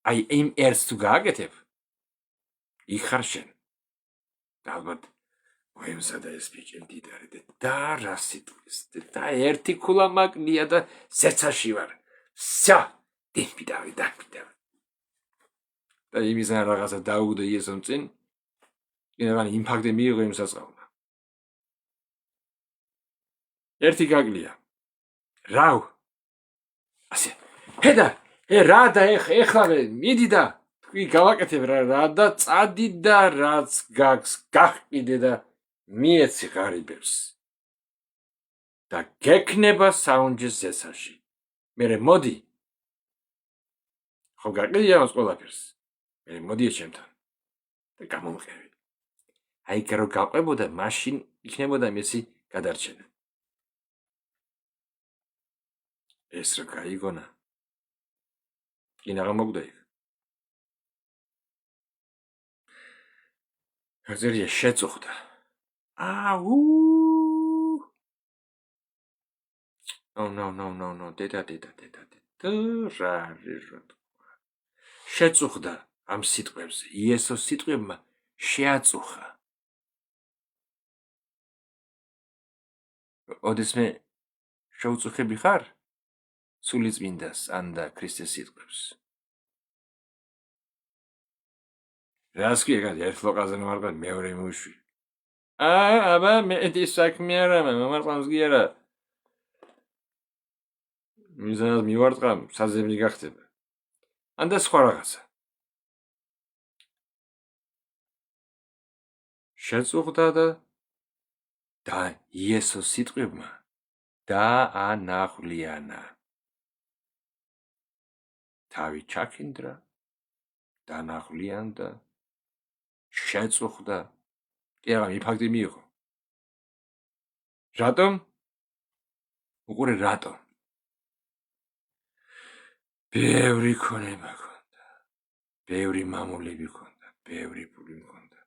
აი იმ ერთს თუ გააკეთებ, იქ ხარ შენ. ალბათ მოემსა და ეს ბიჭი მდიდარი და რა სიტყვის და ერთი ქულა მაკლია და ზეცაში ვარ. სა დიმპიდავი. და იმისგან რაღაცა დაუგდო იესომ წინ, კიდევ იმ ფაქტი მიიღო იმ სასწაულმა. ერთი გაკლია. რაუ. ასე. ჰედა, რა და ეხლავე მიდი და თქვი გავაკეთებ რა და წადი და რაც გაქვს გაყიდე და მიეცი ღარიბებს. და გექნება საუნჯის ზესაში. მერე მოდი. ხო გაყიდე ამას ყველაფერს. მერე მოდი ჩემთან. და გამომყევი. აი გარო გაყვებოდა, მაშინ იქნებოდა მისი გადარჩენა. ეს რა გაიგონა. კინაღა მოგდა იქ. აზერია შეწუხდა. No, დედა. შეწუხდა ამ სიტყვებზე. იესოს სიტყვებმა შეაწუხა. ოდესმე შეუწუხები ხარ? სულიწმინდას ან და ქრისტეს სიტყვებს. რას ქვია, ერთ ლოყაზე მომარყვა მეორე მუშვი. აბა მეტი საქმე არა, მომარყავს კი არა. მიზანად მივარტყამ, საზებნი გახდება. ან და სხვა რაღაცა. შეწუხდა და იესოს სიტყვებმა დაანაღვლიანა. თავი ჩაქინდრა, დაანაღვლიანდა, შეწუხდა. კი არა, მიფაქტი მიიღო. რატომ? უყურე რატომ? ბევრი ქონება ქონდა, ბევრი მამულები ქონდა, ბევრი პული ქონდა.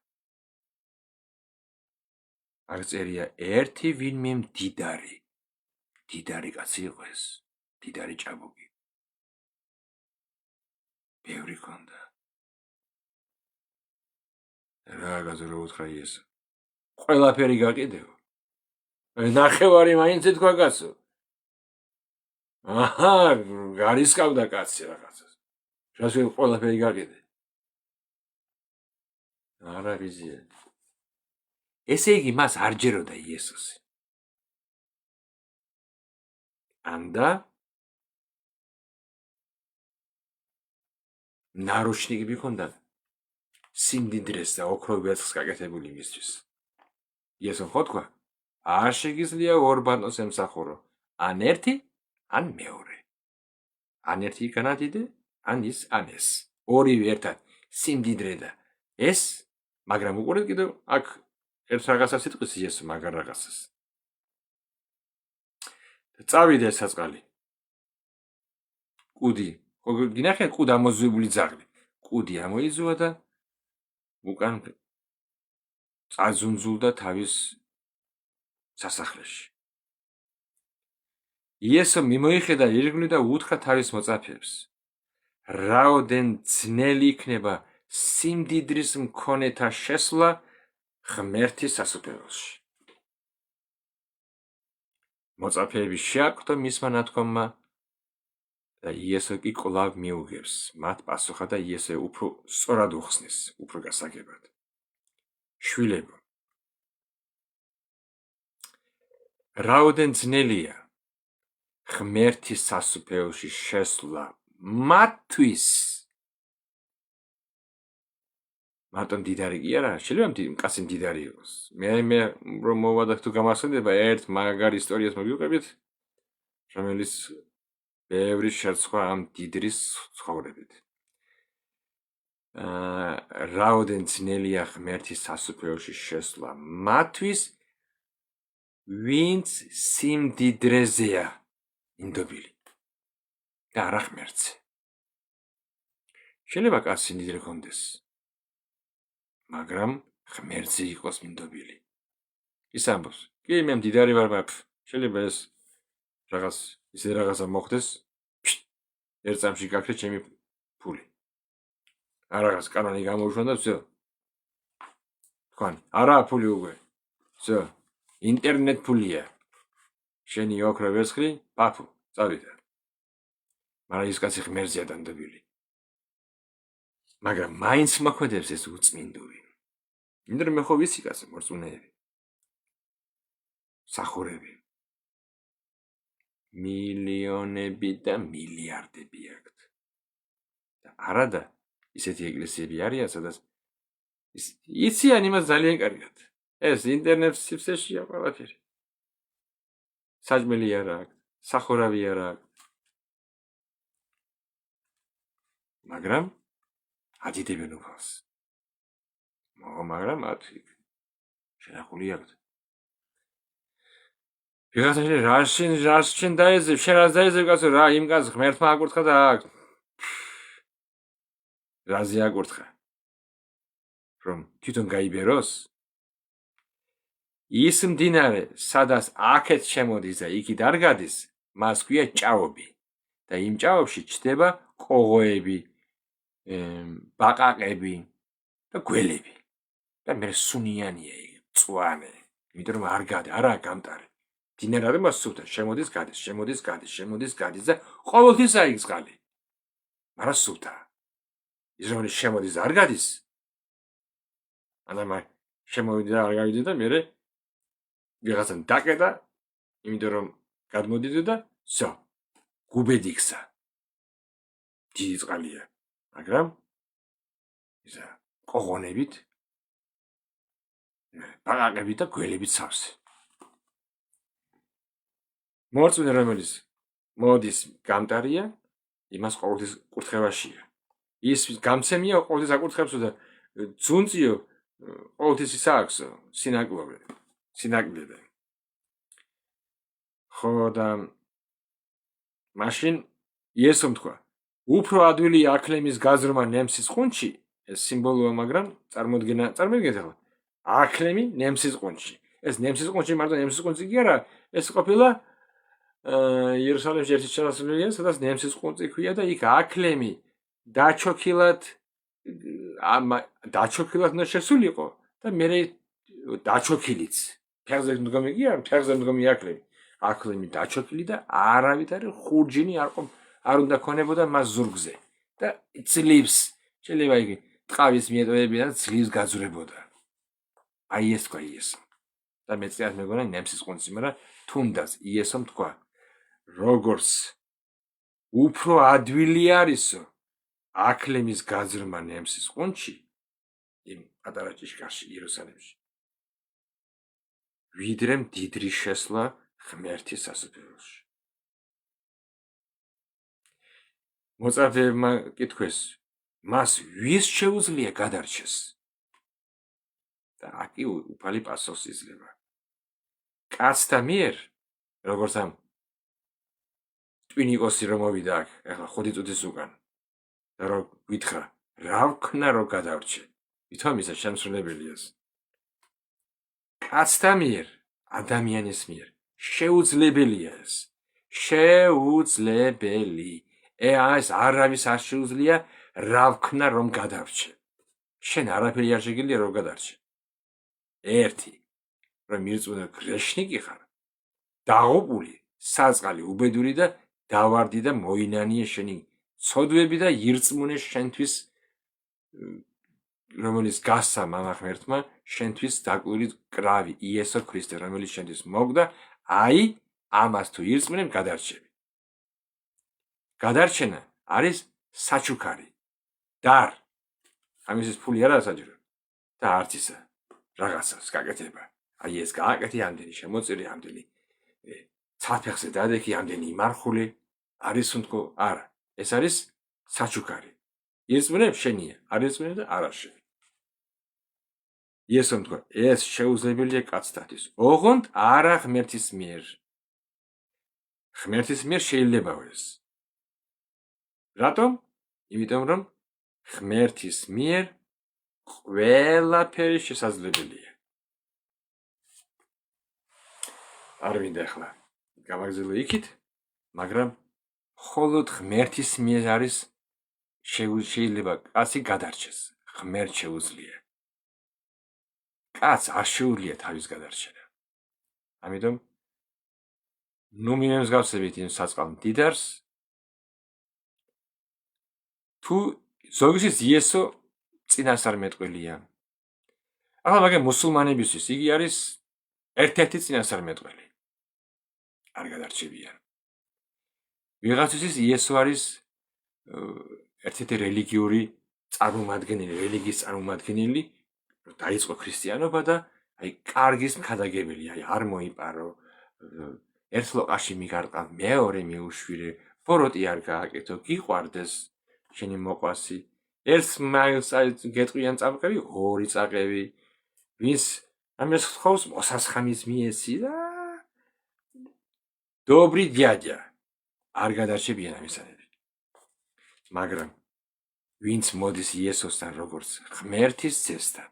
აქ წერია ერთი ვინმე მდიდარი. მდიდარი კაცი იყო ეს, მდიდარი ჭაბუკი. ბევრი ქონდა. რა გაზრო უთხრა იესო. ყველაფერი გაყიდეო. ნახევარი მაინც თქვა კაცო. გარისკავდა კაცი რაღაცას. რას ყველაფერი გაყიდე? არა ვიზია. ესე იგი მას არ ჯეროდა იესოსი. ანდა ნაროჩნიკები ქონდა სიმდიდრეს და ოქრო ვერცხლს გაკეთებული მისთვის. იესომ ხო თქვა, არ შეგიძლია ორბანოს ემსახურო, ან ერთი, ან მეორე. ან ერთი განადიდე, ან ის, ან ეს. ორივე ერთად სიმდიდრე და ეს, მაგრამ უყურეთ კიდევ აქ ერთ რაღაცას იტყვის იესო მაგარ რაღაცას. წავიდა ეს საწყალი. კუდი, გინახეთ კუდ ამოზვებული ძაღლი. კუდი ამოიზუა და უკან წაძუნძულდა თავის სასახლეში. იესო მიმოიხედა ირგვლივ და უთხრა თავის მოწაფეებს: რაოდენ ძნელი იქნება სიმდიდრის მქონეთა შესვლა ღმერთის სასუფეველში. მოწაფეები შეაკვდა მისმა ნათქვამმა და იესო კი კვლავ მიუღებს მათ პასუხად და იესო უფრო სწორად უხსნის, უფრო გასაგებად. შვილებო, რაოდენ ძნელია ღმერთის სასუფეველში შესვლა მათთვის. მარტო მდიდარი კი არა, შეიძლება მკაცი მდიდარი იყოს. მე რომ მოვადა თუ გამახსენდება ერთ მაგარ ისტორიას მოგიყვებით, რომელიც ბევრი შერცხვა ამ დიდრის ცხოვრებით. რაოდენ ძნელია ღმერთის სასუფეველში შესვლა მათთვის, ვინც სიმდიდრეზეა ინდობილი და არა ღმერთზე. შეიძლება კაცს სიმდიდრე ჰქონდეს, მაგრამ ღმერთზე იყოს მინდობილი. ის ამბობს, კი მე მდიდარი ვარ, შეიძლება ეს რაღაც ისე რაღაცა მოხდეს, ერთ წამში გაქრე ჩემი ფული. რაღაც კანონი გამოუშვა და всё. თქვენ, არა ფული უკვე. всё. ინტერნეტ ფულია. შენი ოქრა ვერცხლი, პაფუ, წავიდა. მაგრამ ის კაცი ღმერთზეა დანდობილი. მაგრამ მაინც მოქმედებს ეს უწმინდური. იმიტომ მე ხო ვიცი კაცი მორწმუნეები. სახურები. მილიონები და მილიარდები აქვთ. და არადა ისეთი ეკლესიები არიან, სადაც იციან იმას ძალიან კარგად. ეს ინტერნეტ სივრცეშია ყველაფერი. საჭმელი არა აქვს, სახურავი არა აქვს. მაგრამ ადიდებენ უფალს. მაგრამ მათ შენახული აქვთ. ვიღაცაში რას შენ დაეძებ, შენ რას დაეძებ კაცო, რა იმ კაცს ღმერთმა აკურთხა და აქ. რაზე აკურთხა? რომ თვითონ გაიბეროს? ის მდინარე, სადაც აქეთ შემოდის და იქით არ გადის, მას ქვია ჭაობი. და იმ ჭაობში ჩდება კოღოები, ბაყაყები და გველები. და მე სუნიანია იგი, მწვანე. იმიტომ რომ არა გამტარი. დინარადმა სუთა, შემოდის, გადის, შემოდის, გადის, შემოდის, გადის და ყოველთვის აიგ წყალი. მაგრამ სუთა. ის რომ შემოდის არ გადის. ანუ შემოვიდა არ გავიდა და მე ვიღაცამ დაკეტა, იმიტომ რომ გადმოდიდა და всё. გუბედ იქცა. დიდი წყალია. მაგრამ ისა კოღონებით ბაყაყებით და გველებით სავსე. მორწმუნე რომელიც მოდის გამტარია, იმას ყოველთვის კურთხევაშია. ის გამცემია ყოველთვის აკურთხებსო და ძუნწიო ყოველთვის ის აქვს სინაკლები. ხო და მაშინ იესომ თქვა, უფრო ადვილია აქლემის გაზრმა ნემსის ყუნჩი, ეს სიმბოლოა, მაგრამ წარმოიდგინეთ ახლა. აქლემი ნემსის ყუნჩი. ეს ნემსის ყუნჩი მარტო ნემსის ყუნჩი კი არა, ეს ყოფილა იერუსალიმში ერთი შესასვლელია, სადაც ნემსის ყუნწი ქვია და იქ აქლემი დაჩოქილად უნდა შესულიყო და მე დაჩოქილიც. ფეხზე მდგომი კი არა, ფეხზე მდგომი აქლემი. აქლემი დაჩოქილი და არავითარი ხურჯინი არ უნდა ქონებოდა მას ზურგზე. და ძლივს, შეიძლება იგი ტყავის მიეტოვებინა და ძლივს გაძვრებოდა. აი ეს თქვა იესომ. და მეწიათ მეგონა ნემსის ყუნწი, მაგრამ თუნდაც იესომ თქვა, როგორც უფრო ადვილი არისო აქლემის გაზრმა ნემსის ყუნჩი იმ პატარა ჭიშკარში იერუსალიმში. ვიდრე მდიდრი შესვლა ღმერთის სასუფეველში. მოწაფეებმა კითხვეს, მას ვის შეუძლია გადარჩეს? და აკი უფალი პასუხს იძლევა. კაცთა მიერ, როგორც ამ ტვინიკოსი რომ მოვიდა აქ, ახლა 5 წუთის უკან. და რომ გითხრა, რა ვქნა რომ გადავრჩე? ვითომ ისა შემსრულებელიას. კაცთა მიერ, ადამიანის მიერ შეუძლებელია ეს. შეუძლებელი. ეს არავის არ შეუძლია რა ვქნა რომ გადავრჩე. შენ არაფერი არ შეგიძლია რომ გადარჩე. ერთი, რომ მირწმუნე გრეშნიკი ხარ, დაღუპული, საწყალი, უბედური და დავარდი და მოინანიე შენი ცოდვები და ირწმუნე შენთვის, რომელიც გასცა მამა ღმერთმა, შენთვის დაკლული კრავი იესო ქრისტე, რომელიც შენთვის მოგდა, აი ამას თუ ირწმუნებ, გადარჩები. გადარჩენა არის საჩუქარი. დარ. ამის ფული არა საჭირო. და არც ისა რაღაცას გაკეთება. აი ეს გააკეთე ამდენი შემოწირი, ამდენი ცალფეხზე დადექი, ამდენი იმარხული, არის თქო, არა. ეს არის საჩუქარი. ირწმუნებ შენია, არ ირწმუნებ და არა შენ. იესომ თქვა, ეს შეუძლებელია კაცთათვის. ოღონდ არა ღმერთის მიერ. ღმერთის მიერ შეიძლება ეს. რატომ? იმიტომ რომ ღმერთის მიერ ყველაფერი შესაძლებელია. არ მინდა ახლა გავაგზავნე იქით, მაგრამ მხოლოდ ღმერთის მიერ არის შეიძლება კაცი გადარჩეს. ღმერთ შეუძლია. კაც არ შეუძლია თავის გადარჩენა. ამიტომ ნუ მიმსგავსებით იმ საწყალ მდიდარს, თუ ზოგისთვის იესო წინასწარმეტყველია. ახლა მაგრამ მუსულმანებისთვის იგი არის ერთ-ერთი წინასწარმეტყველი. არ გადარჩებიან. ვიღაცისთვის იესო არის ერთ-ერთი რელიგიური წარმომადგენელი, რელიგიის წარმომადგენელი, დაიწყო ქრისტიანობა და აი კარგის მქადაგებელი, აი არ მოიპარო, ერთ ლოყაში მიგარტყა, მეორე მიუშვირე, ბოროტი არ გააკეთო, გიყვარდეს შენი მოყვასი, ერთ მაილს გეტყვიან წამყევი, ორი წაყევი, ვინც ამას ხავს მოსასხამის მიეცი და დობრი დიაჯა არ გადარჩებიან ამისანები. მაგრამ ვინც მოდის იესოსთან როგორც ღმერთის ძესთან,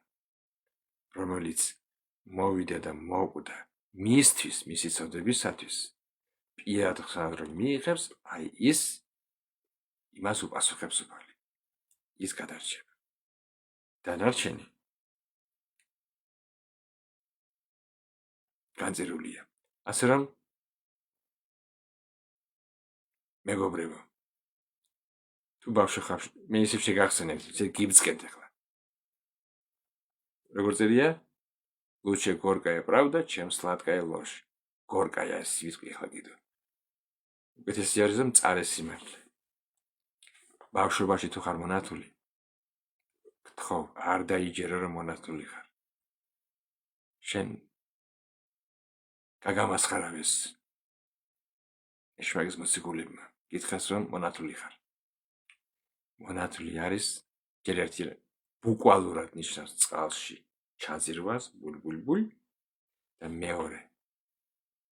რომელიც მოვიდა და მოკვდა მისთვის, მისი წოდებისათვის, პირად ხსნად რომ მიიღებს, აი ის იმას უპასუხებს უფალი. ის გადარჩება. დანარჩენი განზრულია. ასე რომ მეგობრებო, თუ ბავშვი ხარ, მე ისევ შეგახსენებთ, ისე გიბწკეთ ახლა. როგორ წერია? Лучше горькая правда, чем сладкая ложь. Горькая ეს ვიტყვი ახლა კიდევ. უკეთესი არის რომ წარე სიმართლე. ბავშვობაში თუ ხარ მონათული, გთხოვ, არ დაიჯერო რომ მონათული ხარ. შენ გაგამასხარავეს ეშვაგის მოციქულებმა, გითხრას რომ მონათული ხარ. მონათული არის ჯერ ერთი ბუკვალურად ნიშნავს წყალში ჩაძირვას, ბულბულბულ და მეორე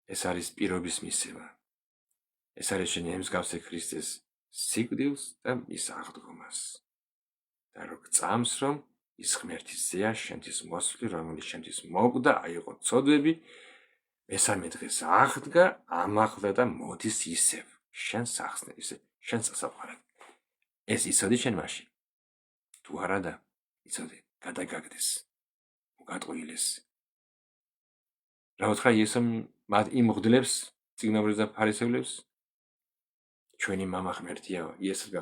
ეს არის პირობის მისცემა. ეს არის შენი მსგავსე ქრისტეს სიკვდილს და მის აღდგომას. და რო გწამს რომ ის ღმერთის ზეა შენთვის მოსვლი, რომელიც შენთვის მოკვდა, აიღო ცოდვები, მესამე დღეს აღდგა, ამაღლა და მოდის ისევ შენ სახსნე, ისე შენ სასაფარად. ეს იცოდი შენ მაშინ. თუ არა და იცოდი, გადაგაგდეს. გატყუილეს. რა უთხრა იესომ მათ იმ მღვდლებს, წიგნობრივს და ფარისევლებს? ჩვენი მამა ღმერთია, იესო.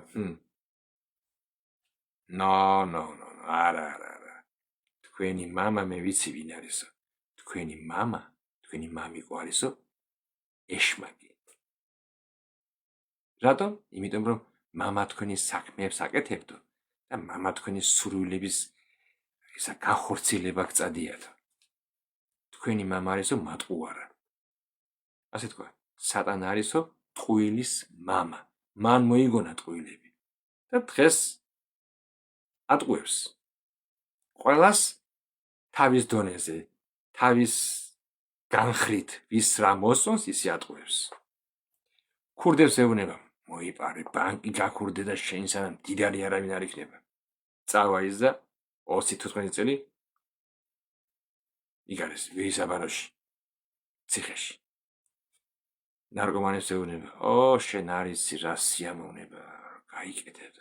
No, არა. თქვენი მამა მე ვიცი ვინ არისო. თქვენი მამა, თქვენი მამიკო არისო ეშმაკი. რატომ? იმიტომ რომ მამა თქვენი საქმეებს აკეთებდო და მამა თქვენი სურვილების ისა განხორციელება გწადიათო. თქვენი მამა არისო მატყუარა. ასე თქვა, სატანა არისო ტყუილის მამა. მან მოიგონა ტყუილები და დღეს ატყუებს ყველას თავის დონეზე, თავის განხრით, ვის რა მოსწონს, ისე ატყუებს. ქურდებს ეუბნება, მოიპარე, ბანკი გაქურდე და შენ სანამ დიდარი არავინ არ იქნება. წავა ის და 20-15 წელი იგარეს ვეისაბანოში, ციხეში. ნარკომანებს ეუბნება, შენ არიცი რა სიამოვნება, გაიკეთებ.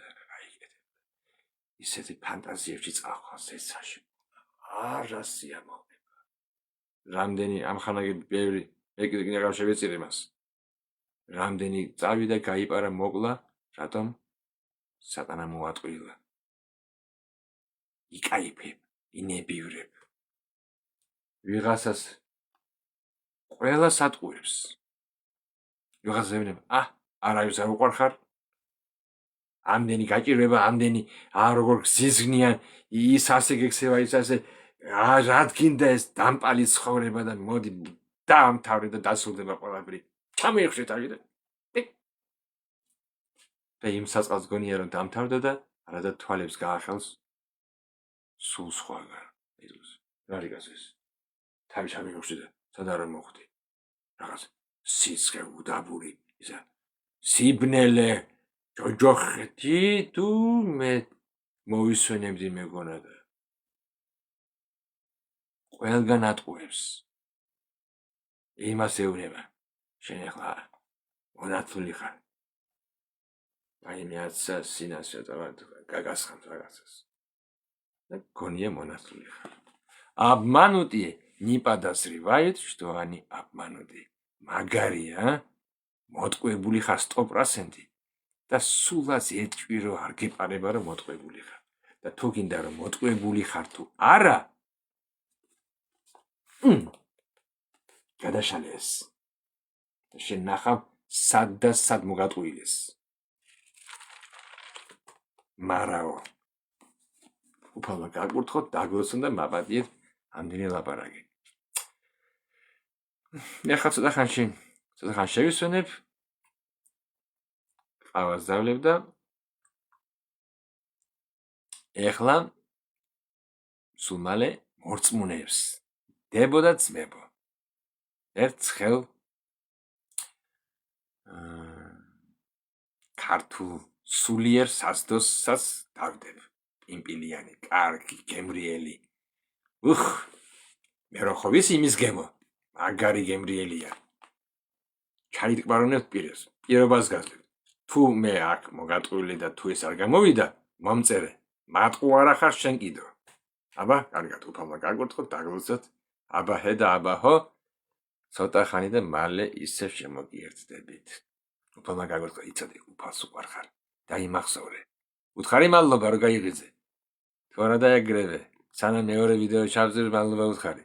ისეთი ფანტაზიებში წახვალ ეცაში. რა სიამოვნება. რამდენი ამხანაგი ბევრი ეკიდე შევეწირე მას. რამდენი წავიდა გაიპარა მოკლა, რატომ? სატანა მოატყვილა. იკაიფებ, ინებივრებ. ვიღაცას ყველას ატყუებს. ვიღაცას ეუბნება, არავის არ უყვარხარ. ამდენი გაჭირვება, ამდენი როგორ გზიზღნიან, ის ასე გექცევა, ის ასე რადგინდა ეს დამპალი ცხოვრება და მოდი დაამთავრე და დასრულდება ყველაფერი. ჩამოიხშეთ აგიდა. და იმ საწყალს გონია რომ დამთავრდა და არადა თვალებს გაახელს სულ სხვაგან. რა რიგას ეს? თავი ჩამოიხშე და სად არ მოხვდი. რაღაც სიცხე უდაბური, ისა სიბნელე ჯოჯოხეთი თუ მე მოვისვენებდი მეგონა და ყველგან ატყუებს. იმას ეუბნება, შენ ახლა მონათლული ხარ. მეაცა სინას გაგასხამთ რაღაცას. და გონია მონათლული ხარ. Обманутые не подозревают, что они обмануты. მაგარია, მოტყუებული ხარ 100%. და სულაც ეჭვი რომ არ გეპარება რომ მოტყუებული ხარ. და თუ გინდა რომ მოტყუებული ხარ თუ არა, გადაშალე ეს. და შენ ნახავ სად და სად მოგატყუილეს. მარაო. უფალმა გაკურთხოთ, დაგლოცონ და მაპატიეთ ამდენი ლაპარაკი. ეხლა ცოტა ხან შევისვენებ. ყავას დავლებ და ეხლა სულ მალე მორწმუნეებს დებო და ძმებო. ერთხელ ქართულ სულიერ საზდოსსაც დავდებ. პიმპილიანი, კარგი, გემრიელი. მე რო ხო ვის იმის გემო, მაგარი გემრიელია. ჩაიტკბარონებთ პირებს, პირობას გაძლევთ. თუ მე აქ მოგატყუილი და თუ ეს არ გამოვიდა, მომწერე. მატყუ არა ხარ შენ კიდო. აბა, კარგად, უფალმა გაკურთხოთ, დაგლოცოთ. აბა ჰე და აბა ჰო. ცოტა ხანი და მალე ისევ შემოგიერთდებით. უფალმა გაკურთხო, იცოდი, უფალს უყვარხარ. დაიმახსოვრე. უთხარი მადლობა, რომ გაიღიძე. თუ არა დაეგრევე, სანამ მეორე ვიდეო ჩავწერე, მადლობა უთხარი.